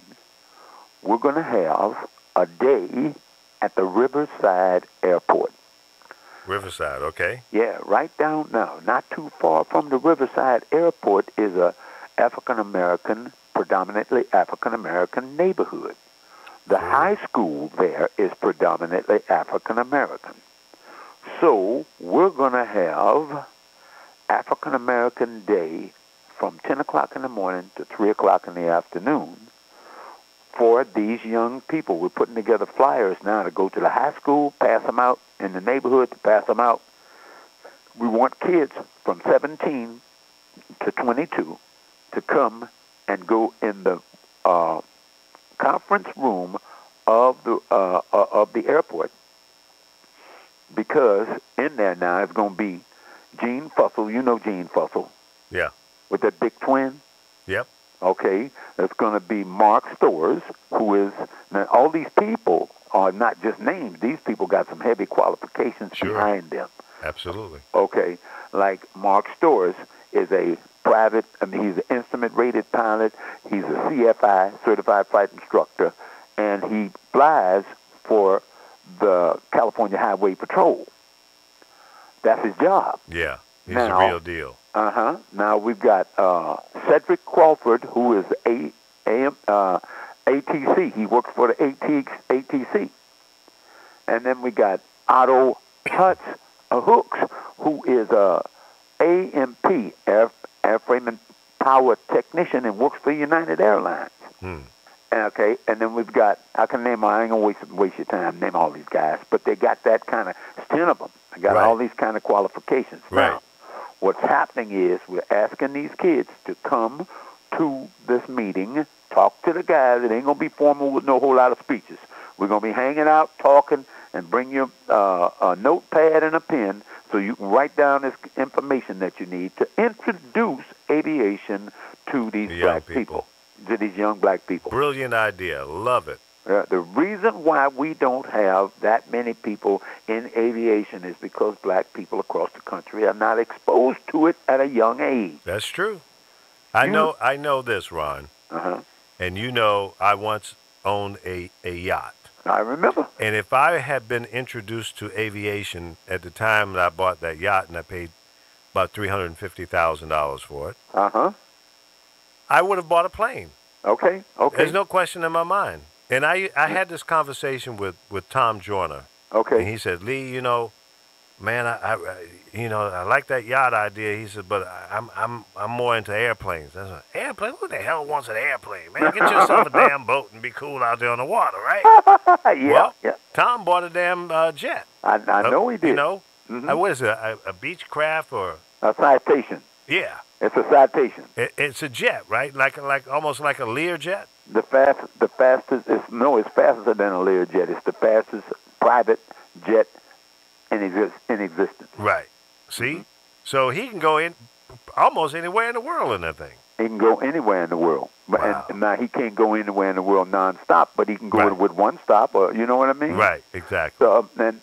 we're going to have a day at the Riverside Airport. Riverside, okay. Yeah, right down now. Not too far from the Riverside Airport is a predominantly African-American neighborhood. The high school there is predominantly African-American. So we're going to have African-American Day from 10 o'clock in the morning to 3 o'clock in the afternoon for these young people. We're putting together flyers now to go to the high school, pass them out in the neighborhood, to pass them out. We want kids from 17 to 22 to come and go in the conference room of the airport, because in there now is going to be Gene Fussell. You know Gene Fussell. Yeah. With that big twin. Yep. Okay. There's going to be Mark Stores, who is, now all these people are not just names. These people got some heavy qualifications behind them. Absolutely. Okay. Like Mark Stores is a private, he's an instrument-rated pilot. He's a CFI, Certified Flight Instructor, and he flies for the California Highway Patrol. That's his job. Yeah, he's the real deal. Now we've got Cedric Crawford, who is ATC. He works for the ATC. And then we got Otto Hooks, who is a AMP, Airframe and Power Technician, and works for United Airlines. Okay, and then we've got, I ain't going to waste your time, name all these guys, but they got that kind of, 10 of them. They got all these kind of qualifications. Right. Now, what's happening is we're asking these kids to come to this meeting, talk to the guys. It ain't going to be formal with no whole lot of speeches. We're going to be hanging out, talking, and bring your a notepad and a pen so you can write down this information that you need to introduce aviation to these black people. To these young black people. Brilliant idea. Love it. The reason why we don't have that many people in aviation is because black people across the country are not exposed to it at a young age. That's true. I know this, Ron. And you know I once owned a yacht. I remember. And if I had been introduced to aviation at the time that I bought that yacht, and I paid about $350,000 for it, I would have bought a plane. Okay. There's no question in my mind. And I had this conversation with Tom Joyner. Okay. And he said, Lee, man, I like that yacht idea. He said, but I'm more into airplanes. I said, airplane? Who the hell wants an airplane, man? Get yourself a damn boat and be cool out there on the water, right? Yeah. Tom bought a damn jet. I know he did. What is it? A Beechcraft or a Citation? Yeah. It's a Citation. It's a jet, right? Like almost like a Learjet. The fastest. It's faster than a Learjet. It's the fastest private jet in existence. Right. See, so he can go in almost anywhere in the world in that thing. He can go anywhere in the world. Wow. And now he can't go anywhere in the world nonstop, but he can go with one stop. Or you know what I mean? Right. Exactly. So and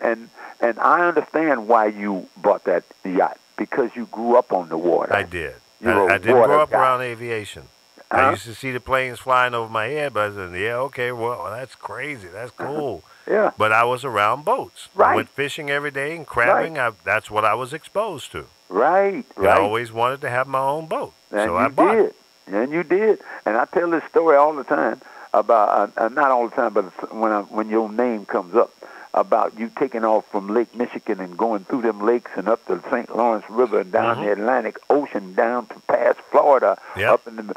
I understand why you bought that yacht, because you grew up on the water. I did. I didn't grow up around aviation. I used to see the planes flying over my head, but I said, yeah, okay, well, that's crazy. That's cool. Yeah. But I was around boats. Right. I went fishing every day and crabbing. Right. That's what I was exposed to. Right. I always wanted to have my own boat. And so I bought it. And you did. And I tell this story all the time about, not all the time, but when your name comes up, about you taking off from Lake Michigan and going through them lakes and up to the St. Lawrence River and down the Atlantic Ocean down to past Florida, up in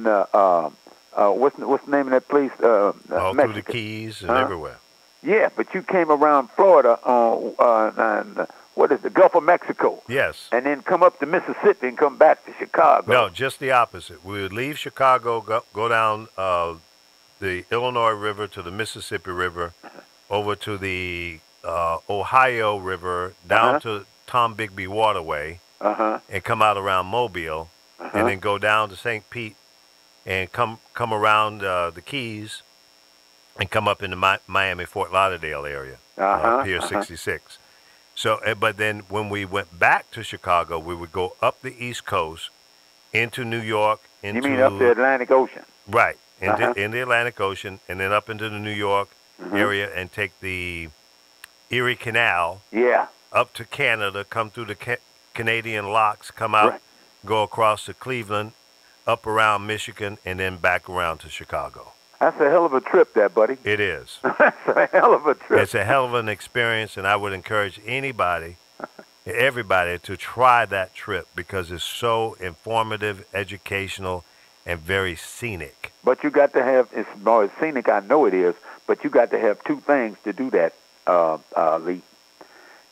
the what's the name of that place? All Mexico. through the Keys and everywhere. Yeah, but you came around Florida and what is the Gulf of Mexico? Yes. And then come up to Mississippi and come back to Chicago. No, just the opposite. We would leave Chicago, go down the Illinois River to the Mississippi River, over to the Ohio River, down to Tombigbee Waterway, and come out around Mobile, and then go down to St. Pete, and come around the Keys, and come up in the Miami Fort Lauderdale area, Pier 66. So, but then when we went back to Chicago, we would go up the East Coast into New York. You mean up the Atlantic Ocean? Right, in the Atlantic Ocean, and then up into the New York area, and take the Erie Canal. Yeah. Up to Canada, come through the Canadian locks, come out, go across to Cleveland, up around Michigan, and then back around to Chicago. That's a hell of a trip there, buddy. It is. That's a hell of a trip. It's a hell of an experience, and I would encourage everybody to try that trip because it's so informative, educational, and very scenic. But you got to have, it's more scenic, I know it is, but you got to have two things to do that, Lee.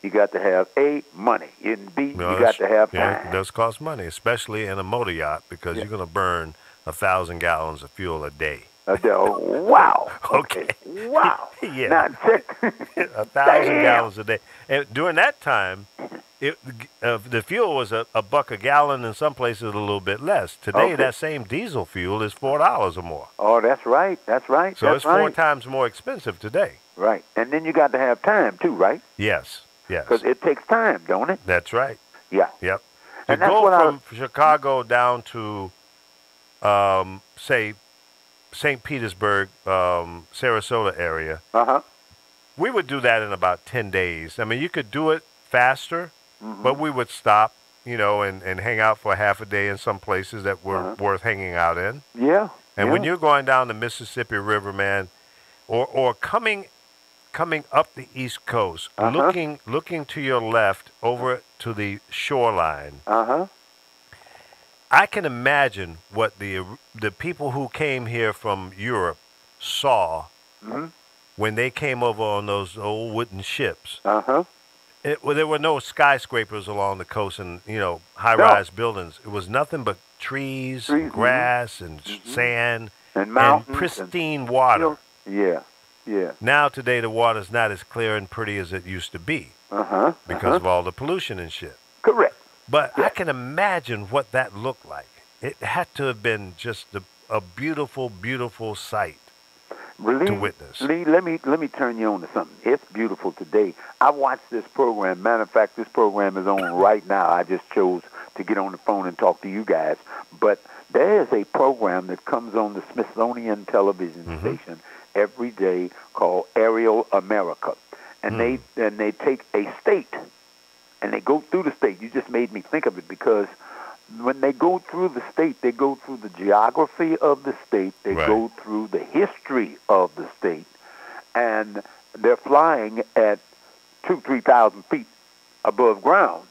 You got to have A, money, and B, you got to have time. Yeah, it does cost money, especially in a motor yacht, because you're going to burn 1,000 gallons of fuel a day. Wow. Okay. Wow. Yeah. Now check. 1,000 gallons a day. And during that time, the fuel was $1 a gallon, in some places a little bit less. Today, that same diesel fuel is $4 or more. Oh, that's right. That's right. So it's 4 times more expensive today. Right. And then you got to have time, too, right? Yes. Yes. Because it takes time, don't it? That's right. Yeah. Yep. And to that's go from Chicago down to, say, St. Petersburg, Sarasota area, we would do that in about 10 days. I mean, you could do it faster, but we would stop, and hang out for half a day in some places that were worth hanging out in. Yeah. And when you're going down the Mississippi River, man, or coming up the East Coast, looking to your left over to the shoreline, I can imagine what the people who came here from Europe saw when they came over on those old wooden ships. There were no skyscrapers along the coast and high-rise buildings. It was nothing but trees and grass and sand and mountains and pristine water. Yeah. Yeah. Now today the water's not as clear and pretty as it used to be because of all the pollution and shit. Correct. But I can imagine what that looked like. It had to have been just a beautiful, beautiful sight to witness. Lee, let me turn you on to something. It's beautiful today. I watched this program. Matter of fact, this program is on right now. I just chose to get on the phone and talk to you guys. But there is a program that comes on the Smithsonian television station every day called Aerial America. And they take a state and they go through the state. You just made me think of it because when they go through the state, they go through the geography of the state, they go through the history of the state, and they're flying at 2,000-3,000 feet above ground.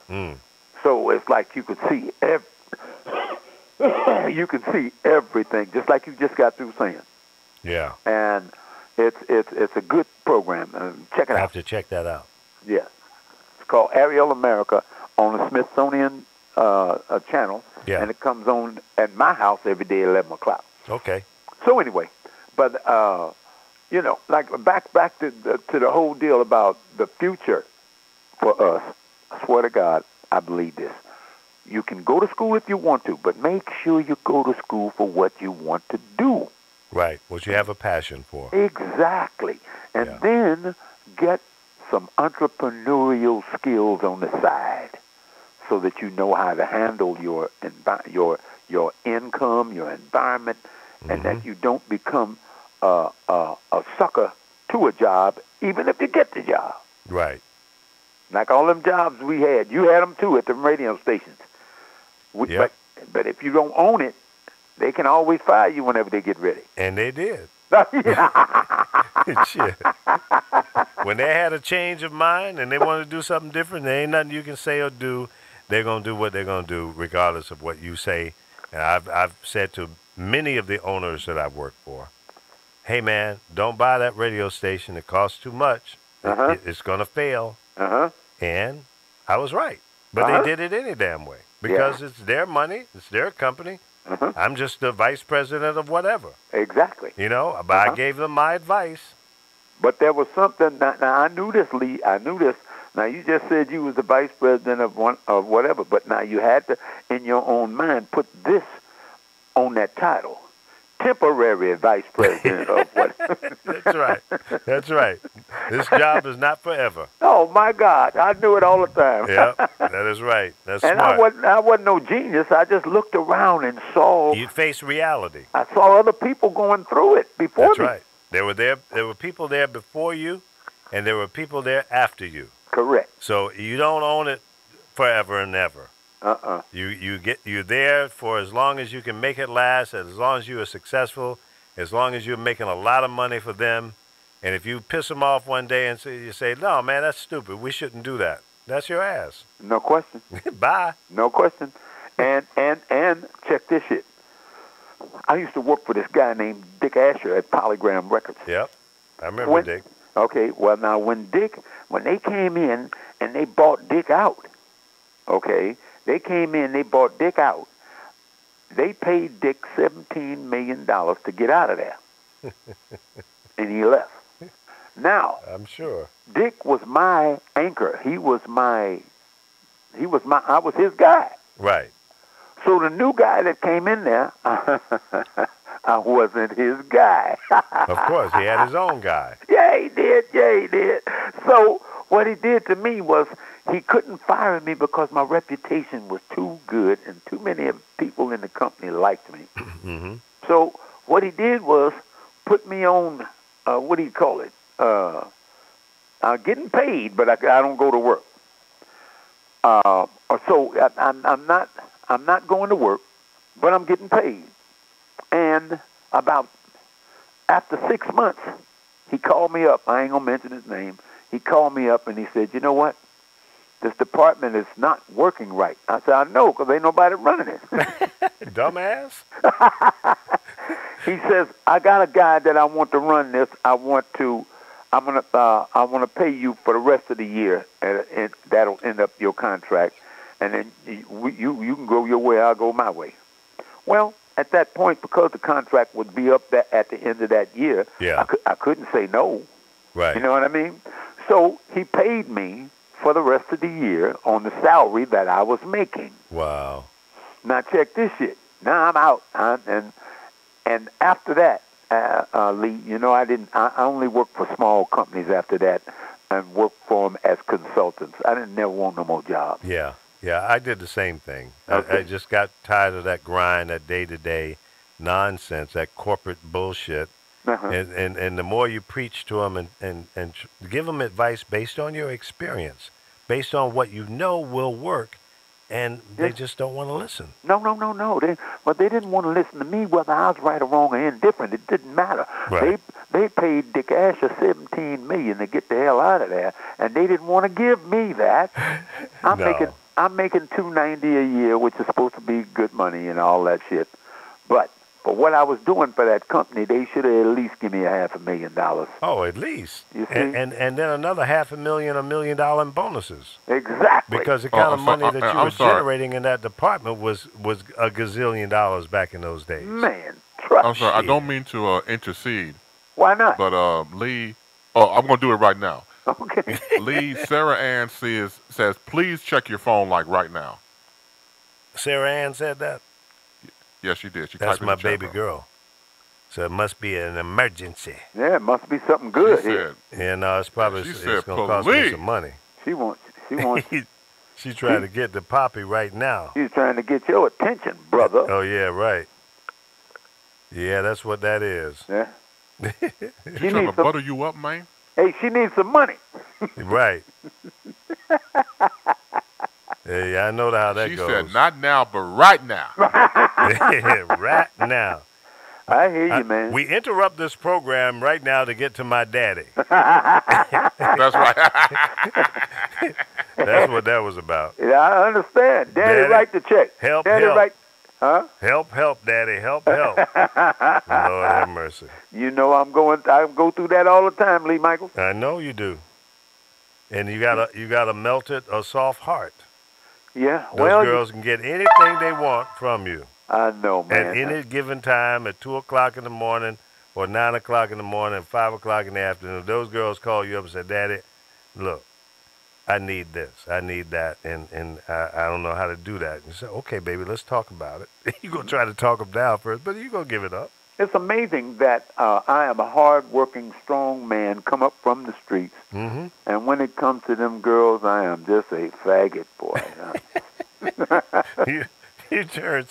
So it's like you could see everything, just like you just got through saying. Yeah. And it's a good program. Check it out. I have to check that out. Yeah. It's called Aerial America on the Smithsonian channel, and it comes on at my house every day at 11 o'clock. Okay. So anyway, but like back to the whole deal about the future for us. I swear to God, I believe this. You can go to school if you want to, but make sure you go to school for what you want to do. Right, what you have a passion for. Exactly. And then get some entrepreneurial skills on the side so that you know how to handle your income, your environment, and that you don't become a sucker to a job, even if you get the job. Right. Like all them jobs we had. You had them, too, at the radio stations. But if you don't own it, they can always fire you whenever they get ready. And they did. Shit. When they had a change of mind and they want to do something different, there ain't nothing you can say or do. They're going to do what they're going to do regardless of what you say. And I've said to many of the owners that I've worked for, hey, man, don't buy that radio station. It costs too much. It's going to fail. And I was right. But they did it any damn way because it's their money. It's their company. I'm just the vice president of whatever. Exactly. You know, but I gave them my advice. But there was something. Now I knew this, Lee. I knew this. Now you just said you was the vice president of whatever. But now you had to, in your own mind, put this on that title: temporary vice president of what? That's right. That's right. This job is not forever. Oh my God! I knew it all the time. Yeah, that is right. That's and smart. I wasn't no genius. I just looked around and saw. You face reality. I saw other people going through it before That's me. right. There were people there before you, and there were people there after you. Correct. So you don't own it forever and ever. You're there for as long as you can make it last, as long as you are successful, as long as you're making a lot of money for them. And if you piss them off one day and you say, no, man, that's stupid. We shouldn't do that. That's your ass. No question. Bye. No question. And check this shit. I used to work for this guy named Dick Asher at Polygram Records. Yep. I remember Dick. Okay. Well, now when they came in and they bought Dick out, okay, they came in, they bought Dick out. They paid Dick $17 million to get out of there. And he left. Now, I'm sure Dick was my anchor. I was his guy. Right. So the new guy that came in there, I wasn't his guy. Of course, he had his own guy. Yeah, he did. So what he did to me was he couldn't fire me because my reputation was too good and too many people in the company liked me. Mm-hmm. So what he did was put me on, what do you call it? Getting paid, but I don't go to work. So I'm not going to work, but I'm getting paid. And about after 6 months, he called me up. I ain't gonna mention his name. He called me up and he said, "You know what? This department is not working right." I said, "I know, because ain't nobody running it." Dumbass. He says, "I got a guy that I want to run this. I want to pay you for the rest of the year, and that'll end up your contract. And then you can go your way, I'll go my way." Well, at that point, because the contract would be up at the end of that year, I couldn't say no. Right. You know what I mean? So he paid me for the rest of the year on the salary that I was making. Wow. Now check this shit. Now I'm out, and after that, Lee, you know, I only worked for small companies after that, and worked for them as consultants. I didn't never want no more jobs. Yeah, I did the same thing. Okay. I just got tired of that grind, that day-to-day nonsense, that corporate bullshit. And the more you preach to them and give them advice based on your experience, based on what you know will work, and they just don't want to listen. No. They didn't want to listen to me, whether I was right or wrong or indifferent. It didn't matter. Right. They paid Dick Asher $17 million to get the hell out of there, and they didn't want to give me that. I'm making $290 a year, which is supposed to be good money and all that shit. But for what I was doing for that company, they should have at least given me $500,000. Oh, at least. You see? And then another $500,000, $1 million in bonuses. Exactly. Because the kind of money that you were generating in that department was $1 gazillion back in those days. Man, trust. I'm sorry, I don't mean to intercede. Why not? But Lee, I'm going to do it right now. Okay. Lee, Sarah Ann says, please check your phone like right now. Sarah Ann said that? Yes, she did. That's my baby girl. So it must be an emergency. Yeah, it must be something good she here. Yeah, no, it's probably she it's said, going to cost me some money. She wants. She's trying to get the poppy right now. She's trying to get your attention, brother. Oh, yeah, right. Yeah, that's what that is. Yeah. She's trying to butter you up, man. Hey, she needs some money. Right. Yeah, I know how that goes. She said, not now, but right now. Right now. I hear you, man. We interrupt this program right now to get to my daddy. That's right. That's what that was about. Yeah, I understand. Daddy write the check. Help. Huh? Help, Daddy, help. Lord have mercy. You know I go through that all the time, Lee Michaels. I know you do. And you got a melted or soft heart. Yeah. Those girls can get anything they want from you. I know, man. At any given time, at 2:00 in the morning, or 9:00 in the morning, 5:00 in the afternoon, those girls call you up and say, "Daddy, look, I need this, I need that, and I don't know how to do that." And you say, "Okay, baby, let's talk about it." You're going to try to talk them down first, but you're going to give it up. It's amazing that I am a hard-working, strong man, come up from the streets, and when it comes to them girls, I am just a faggot, boy. You turn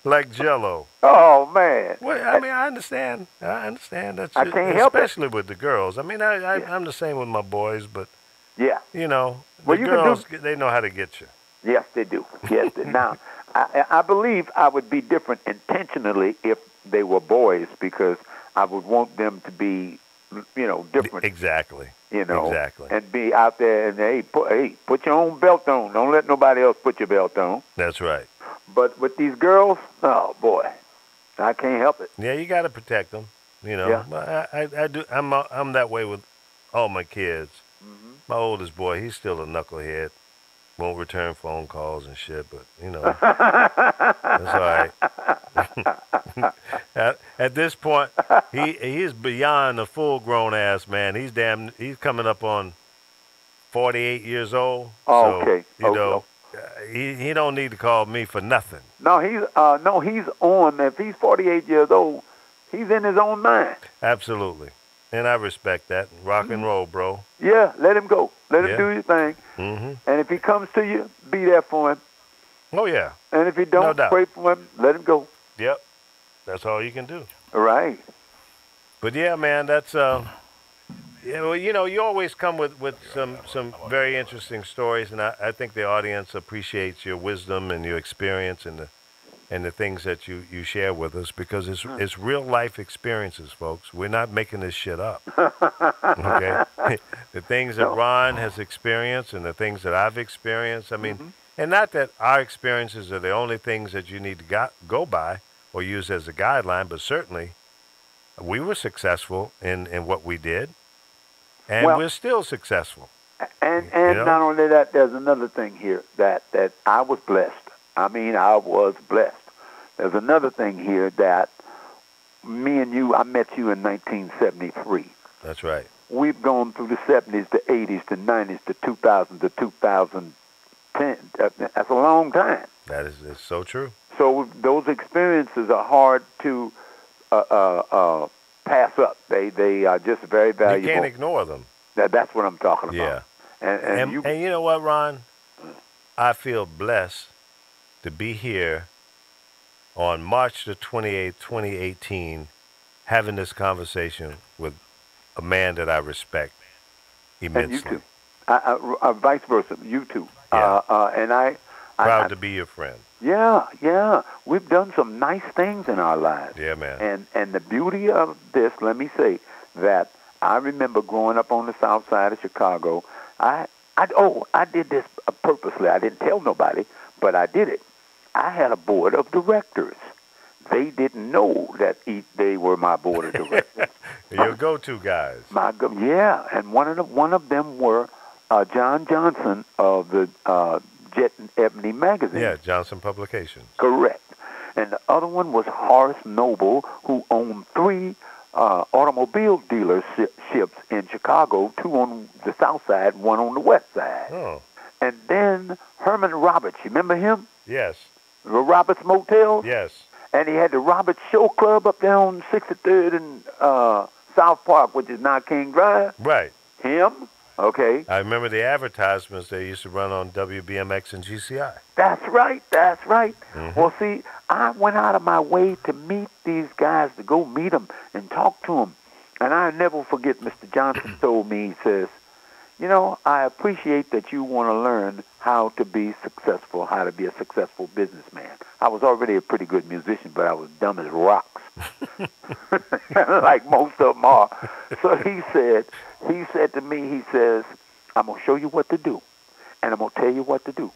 like Jello. Oh, man. Well, I mean, I understand. That's I can't help it. Especially with the girls. I mean, I'm the same with my boys, but, yeah, you know, the girls, they know how to get you. Yes, they do. Yes, they Now, I believe I would be different intentionally if they were boys, because I would want them to be, you know, different. Exactly. You know, exactly. And be out there and, put your own belt on. Don't let nobody else put your belt on. That's right. But with these girls, oh, boy, I can't help it. Yeah, you got to protect them, you know. Yeah. I do. I'm that way with all my kids. My oldest boy, he's still a knucklehead. Won't return phone calls and shit, but, you know, that's all right. At this point, he is beyond a full-grown ass man. He's coming up on 48 years old. Oh, so, okay. You know, he don't need to call me for nothing. No, he's on. If he's 48 years old, he's in his own mind. Absolutely. And I respect that. Rock and roll, bro. Yeah, let him go. Let him do his thing. And if he comes to you, be there for him. Oh, yeah. And if he don't, pray for him, let him go. Yep. That's all you can do. Right. But, yeah, man, that's... yeah, well, you know, you always come with some very interesting stories, and I think the audience appreciates your wisdom and your experience and the things that you share with us, because it's real life experiences, folks. We're not making this shit up. Okay? The things that Ron has experienced and the things that I've experienced, I mean, and not that our experiences are the only things that you need to go by or use as a guideline, but certainly we were successful in what we did, and we're still successful. And you know? Not only that, there's another thing here that I was blessed. I mean, I was blessed. There's another thing here that me and you, I met you in 1973. That's right. We've gone through the 70s, the 80s, the 90s, the 2000s, the 2010. That's a long time. That is so true. So those experiences are hard to pass up. They are just very valuable. You can't ignore them. That's what I'm talking about. Yeah. And you know what, Ron? I feel blessed to be here on March the 28th, 2018, having this conversation with a man that I respect immensely. And you too. Vice versa, you too. Yeah. And proud to be your friend. Yeah. We've done some nice things in our lives. Yeah, man. And the beauty of this, let me say, that I remember growing up on the south side of Chicago. I did this purposely. I didn't tell nobody, but I did it. I had a board of directors. They didn't know that they were my board of directors. Your go-to guys. And one of them were John Johnson of the Jet and Ebony magazine. Yeah, Johnson Publications. Correct. And the other one was Horace Noble, who owned 3 automobile dealerships in Chicago, 2 on the south side, 1 on the west side. Oh. And then Herman Roberts, you remember him? Yes. The Roberts Motel? Yes. And he had the Roberts Show Club up there on 63rd and South Park, which is now King Drive. Right. Him? Okay. I remember the advertisements they used to run on WBMX and GCI. That's right. Well, see, I went out of my way to meet these guys, to go meet them and talk to them. And I never forget, Mr. Johnson told me, he says, you know, I appreciate that you want to learn how to be successful, how to be a successful businessman. I was already a pretty good musician, but I was dumb as rocks, like most of them are. So he said to me, he says, I'm going to show you what to do, and I'm going to tell you what to do,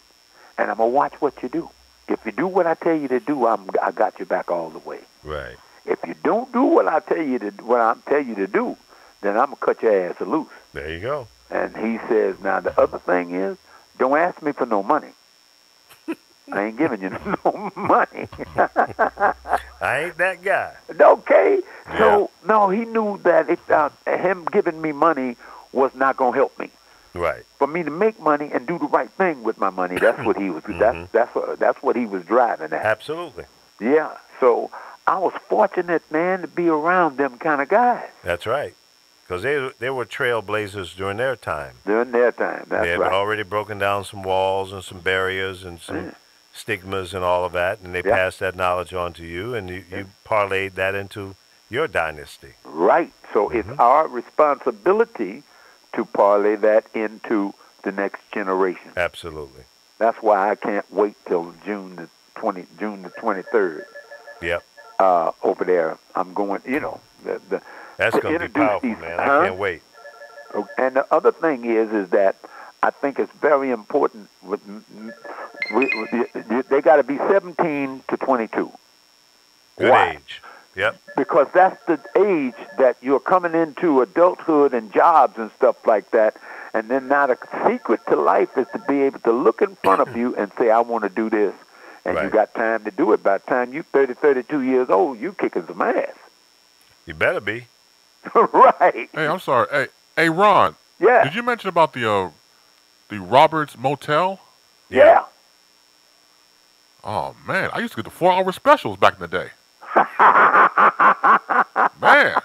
and I'm going to watch what you do. If you do what I tell you to do, I got your back all the way. Right. If you don't do what I tell you to do, then I'm gonna cut your ass loose. There you go. And he says, now the other thing is, don't ask me for no money. I ain't giving you no money. I ain't that guy. Okay. Yeah. So no, he knew that him giving me money was not gonna help me. Right. For me to make money and do the right thing with my money, that's what he was. That's what he was driving at. Absolutely. Yeah. So I was fortunate, man, to be around them kind of guys. That's right. Because they were trailblazers during their time. During their time, that's They had right. already broken down some walls and some barriers and some stigmas and all of that, and they passed that knowledge on to you, and you parlayed that into your dynasty. Right. So it's our responsibility to parlay that into the next generation. Absolutely. That's why I can't wait till June the 23rd. Yep. Over there, I'm going. That's going to be powerful, man. I can't wait. And the other thing is that I think it's very important. They got to be 17 to 22. Good age. Yep. Because that's the age that you're coming into adulthood and jobs and stuff like that. And then now the secret to life is to be able to look in front of you and say, I want to do this. And you got time to do it. By the time you're 30, 32 years old, you kicking some ass. You better be. Right. Hey, I'm sorry. Hey, Ron. Yeah. Did you mention about the Roberts Motel? Yeah. Oh, man. I used to get the 4-hour specials back in the day. Man.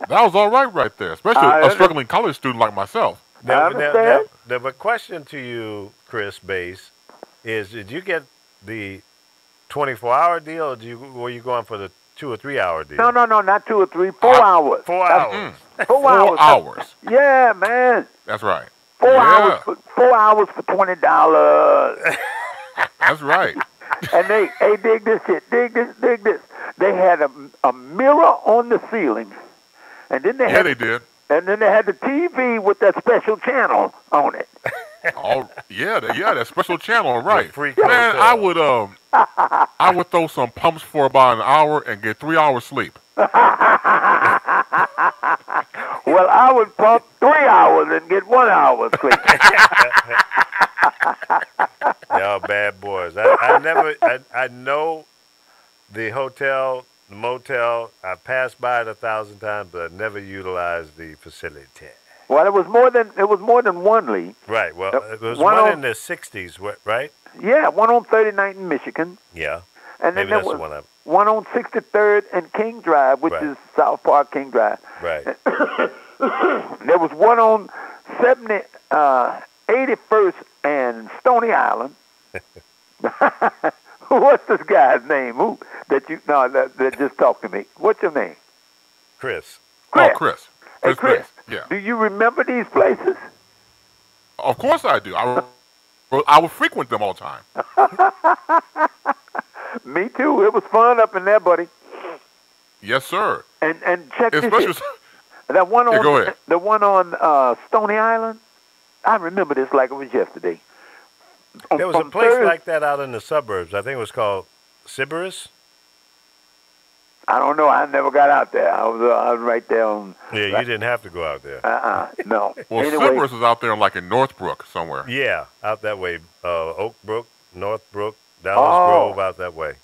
That was all right there, especially a struggling college student like myself. Now, the question to you, Chris Bass, is did you get the 24-hour deal, or were you going for the 2 or 3 hour deal? No, not 2 or 3, 4 hours. 4 hours. 4 hours. Yeah, man. That's right. 4 hours. 4 hours for $20. That's right. And hey, dig this shit. Dig this. They had a mirror on the ceiling, and then they did. And then they had the TV with that special channel on it. Oh that special channel, right? Man, I would throw some pumps for about an hour and get 3 hours sleep. Well, I would pump 3 hours and get 1 hour sleep. Y'all bad boys. I know the hotel, the motel. I passed by it 1,000 times, but I never utilized the facility. Well, it was more than one, Lee. Right. Well, it was one in the 60s, right? Yeah, one on 39th in Michigan. Yeah. And then maybe there that's was the one up. one on 63rd and King Drive, which is South Park King Drive. Right. There was one on 81st and Stony Island. What's this guy's name? That just talked to me. What's your name? Chris. Oh, Chris. Hey, Chris. Yeah. Do you remember these places? Of course I do. I would frequent them all the time. Me too. It was fun up in there, buddy. Yes, sir. And check this out. That one on go ahead. The one on Stony Island. I remember this like it was yesterday. There was a place like that out in the suburbs. I think it was called Sybaris. I don't know. I never got out there. I was right there on. Yeah, you didn't have to go out there. No. Well, anyway, Sybaris is out there like in Northbrook somewhere. Yeah, out that way. Oak Brook, Northbrook, Dallas Grove, out that way.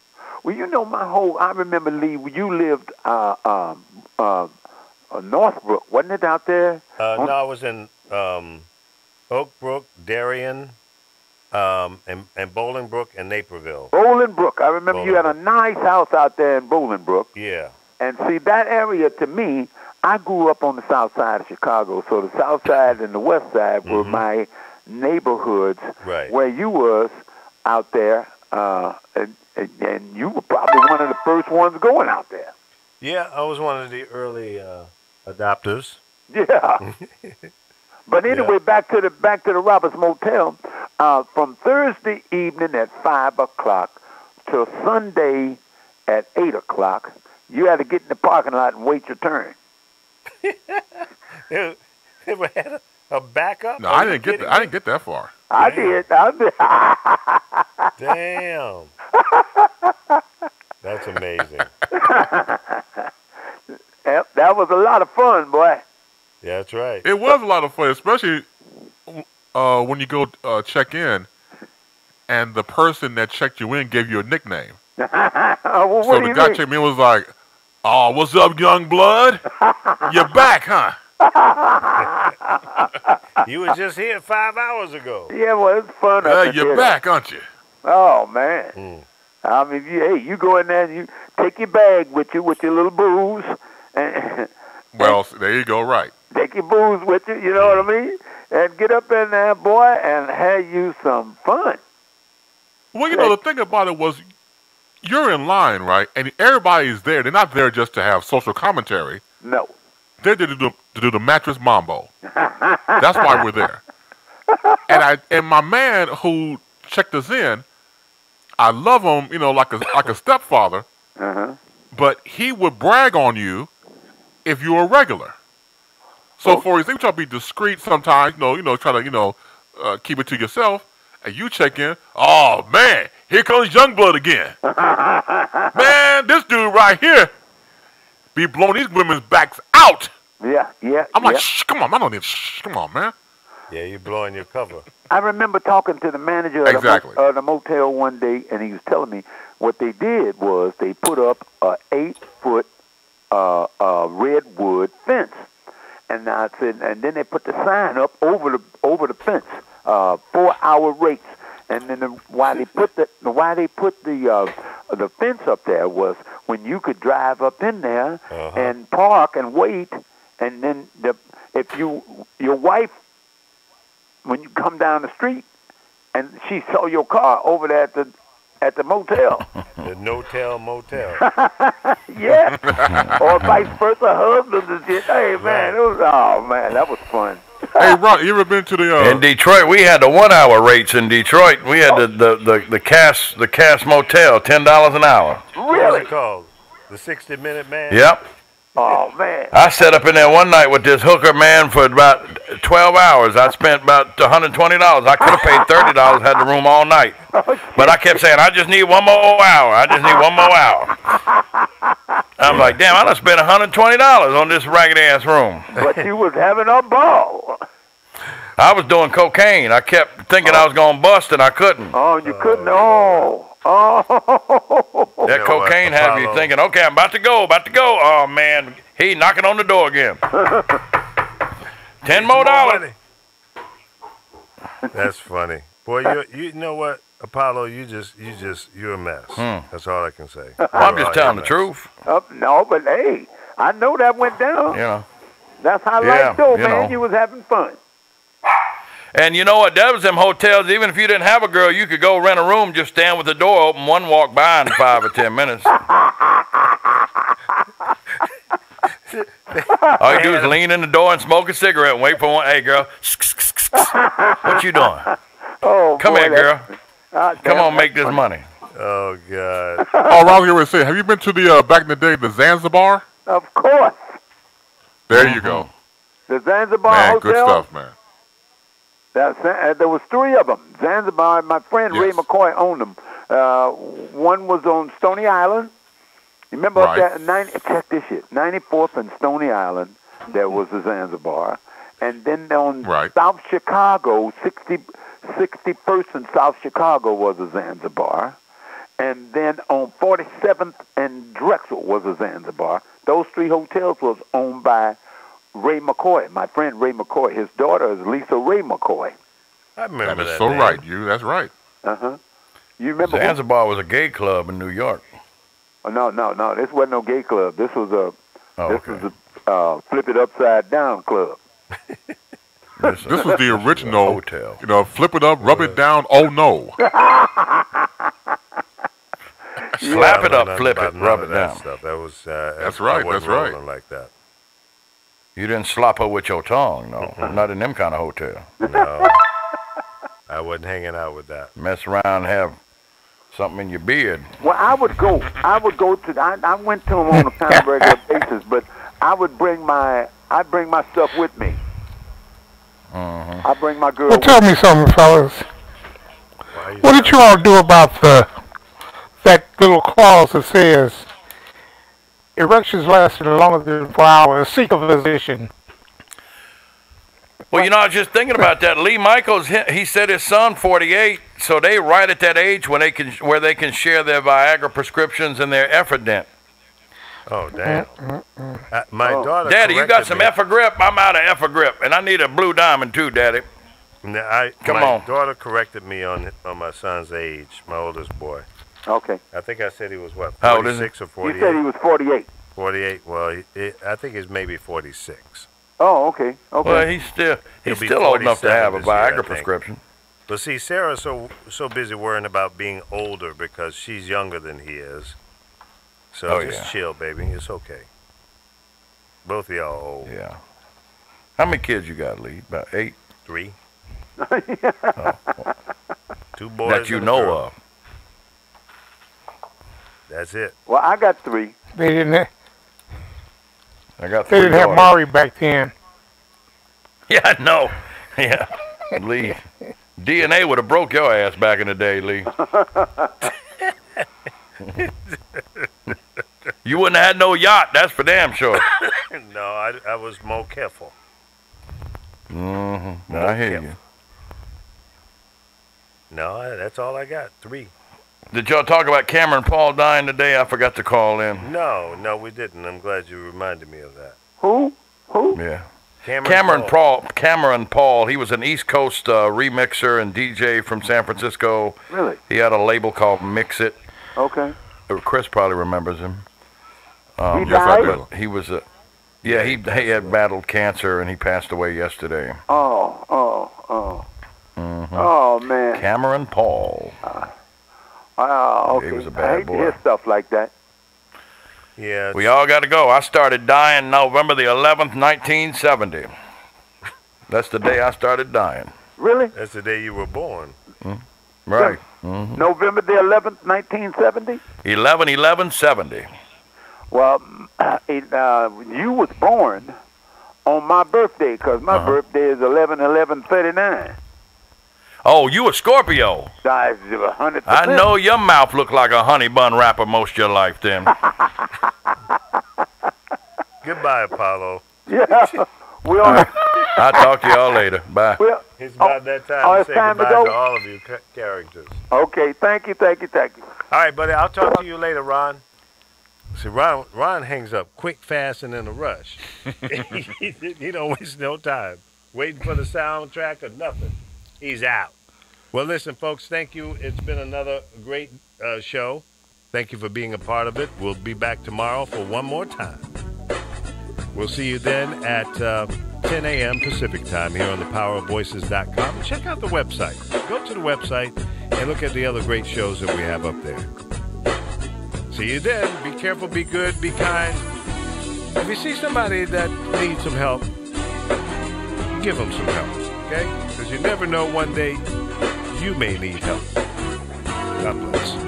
Well, I remember, Lee, you lived Northbrook, wasn't it, out there? No, I was in Oak Brook, Darien, and Bolingbrook and Naperville. Bolingbrook. I remember you had a nice house out there in Bolingbrook. Yeah. And see, that area, to me, I grew up on the south side of Chicago, so the south side and the west side were my neighborhoods. Right. Where you was out there, and you were probably one of the first ones going out there. Yeah, I was one of the early adopters. Yeah. But anyway, back to the Roberts Motel. From Thursday evening at 5 o'clock till Sunday at 8 o'clock, you had to get in the parking lot and wait your turn. It had A backup? No, I didn't get that. I didn't get that far. I did. Damn. That's amazing. Yep, that was a lot of fun, boy. Yeah, that's right. It was a lot of fun, especially when you go check in, and the person that checked you in gave you a nickname. Well, so the guy checked me and was like, "Oh, what's up, young blood? You're back, huh?" You were just here 5 hours ago. Yeah, well, it's fun. You're back, aren't you? Oh, man. I mean, you go in there and you take your bag with you with your little booze. And well, there you go, right. Take your booze with you, you know what I mean? And get up in there, boy, and have you some fun. Well, you know, the thing about it was you're in line, right? And everybody's there. They're not there just to have social commentary. No. They're there to do the mattress mambo. That's why we're there. And my man who checked us in, I love him, you know, like a stepfather. But he would brag on you if you were regular. So for example, try to be discreet sometimes, you know, try to keep it to yourself. And you check in. Oh man, here comes Youngblood again. Man, this dude right here be blowing these women's backs out. Yeah. I'm like, shh, come on, I don't need shh, come on, man. Yeah, you're blowing your cover. I remember talking to the manager of the motel one day, and he was telling me what they did was they put up a 8-foot redwood fence, and I said, and then they put the sign up over the fence, 4-hour rates, and then why they put the fence up there was when you could drive up in there and park and wait, and then if your wife, when you come down the street and she saw your car over there at the motel. The no-tell motel. Yeah. Or vice versa, husbands and shit. Hey, man, that was fun. Hey, Ron, you ever been to the... In Detroit, we had the 1-hour rates in Detroit. We had the Cass Motel, $10 an hour. Really? What's it called? The 60-Minute Man? Yep. Oh, man. I sat up in there one night with this hooker, man, for about 12 hours. I spent about $120. I could have paid $30, had the room all night. But I kept saying, I just need one more hour. I just need one more hour. I'm like, damn, I done spent $120 on this ragged-ass room. But you was having a ball. I was doing cocaine. I kept thinking I was going to bust, and I couldn't. Oh, you couldn't? Oh. That cocaine have you thinking, okay, I'm about to go. Oh, man, he knocking on the door again. $10 more. That's funny. Boy, you know what, Apollo, you're a mess. That's all I can say. Well, I'm just telling the truth. No, but hey, I know that went down. Yeah. That's how life go, man. You was having fun. And you know what? That was them hotels. Even if you didn't have a girl, you could go rent a room, just stand with the door open, one walk by in 5 or 10 minutes. All you do is lean in the door and smoke a cigarette and wait for one. Hey, girl. What you doing? Oh, come here, girl. Come on, make this money. Oh, God. Oh, Ron, you were saying, have you been to the, back in the day, the Zanzibar? Of course. There you go. The Zanzibar Hotel? Good stuff, man. There was 3 of them. Zanzibar, my friend Ray McCoy owned them. One was on Stony Island. You remember up there, check this shit, 94th and Stony Island, there was a Zanzibar. And then on South Chicago, 61st and South Chicago was a Zanzibar. And then on 47th and Drexel was a Zanzibar. Those 3 hotels was owned by Ray McCoy, my friend Ray McCoy. His daughter is Lisa Ray McCoy. I remember that. That is so right, that's right. You remember Zanzibar was a gay club in New York. Oh, no. This wasn't no gay club. This was a flip it upside down club. This was the original hotel. You know, flip it up, rub it down. Oh no. Slap it up, flip it, rub it down. Stuff. That was that's right. That's right. Like that. You didn't slap her with your tongue, no. Not in them kind of hotel. No. I wasn't hanging out with that. Mess around and have something in your beard. Well, I would go to, I went to them on a kind of regular basis, but I'd bring my stuff with me. I bring my girl. Well, tell me something, fellas. What did you all do about that little clause that says erections lasted longer than 4 hours? Seek a physician. Well, I was just thinking about that. Lee Michaels, he said his son 48, so they right at that age where they can share their Viagra prescriptions and their Efferdent. Oh, damn. My daughter. Daddy, you got some Effergrip? I'm out of Effergrip, and I need a Blue Diamond too, Daddy. My daughter corrected me on my son's age, my oldest boy. Okay. I think I said he was what? 46 or 48? You said he was 48. 48. Well, I think he's maybe 46. Oh, okay. Okay. Well, he's still old enough to have a Viagra prescription. But see, Sarah's so busy worrying about being older because she's younger than he is. So just chill, baby. It's okay. Both of y'all are old. Yeah. How many kids you got, Lee? About 8? 3. Oh, well, 2 boys that you and a know girl. of. That's it. Well, I got 3. They didn't. I got 3 They didn't have Maury back then. Yeah, I know. Yeah, Lee. DNA would have broke your ass back in the day, Lee. You wouldn't have had no yacht, that's for damn sure. No, I was more careful. Mm-hmm. I hear you. No, that's all I got. 3. Did y'all talk about Cameron Paul dying today? I forgot to call in. No, we didn't. I'm glad you reminded me of that. Who? Yeah. Cameron Paul. He was an East Coast remixer and DJ from San Francisco. Really? He had a label called Mix It. Okay. Chris probably remembers him. He died? He was he had battled cancer and he passed away yesterday. Oh. Mm-hmm. Oh, man. Cameron Paul. Okay. He was a I bad hate boy. to hear stuff like that. Yeah. We all got to go. I started dying November the 11th, 1970. That's the day I started dying. Really? That's the day you were born. Mm-hmm. Right. Mm-hmm. November the 11th, 1970? 11/11/70. Well, you was born on my birthday because my birthday is 11/11/39. Oh, you a Scorpio? 100%. I know your mouth looked like a honey bun wrapper most of your life then. Goodbye, Apollo. Yeah. I'll talk to y'all later. Bye. It's about that time to say goodbye to all of you characters. Okay, thank you. All right, buddy, I'll talk to you later, Ron. See, Ron hangs up quick, fast, and in a rush. He don't waste no time waiting for the soundtrack or nothing. He's out. Well, listen, folks, thank you. It's been another great show. Thank you for being a part of it. We'll be back tomorrow for one more time. We'll see you then at 10 a.m. Pacific time here on thepowerofvoices.com. Check out the website. Go to the website and look at the other great shows that we have up there. See you then. Be careful, be good, be kind. If you see somebody that needs some help, give them some help, okay? Because you never know, one day you may need help. God bless.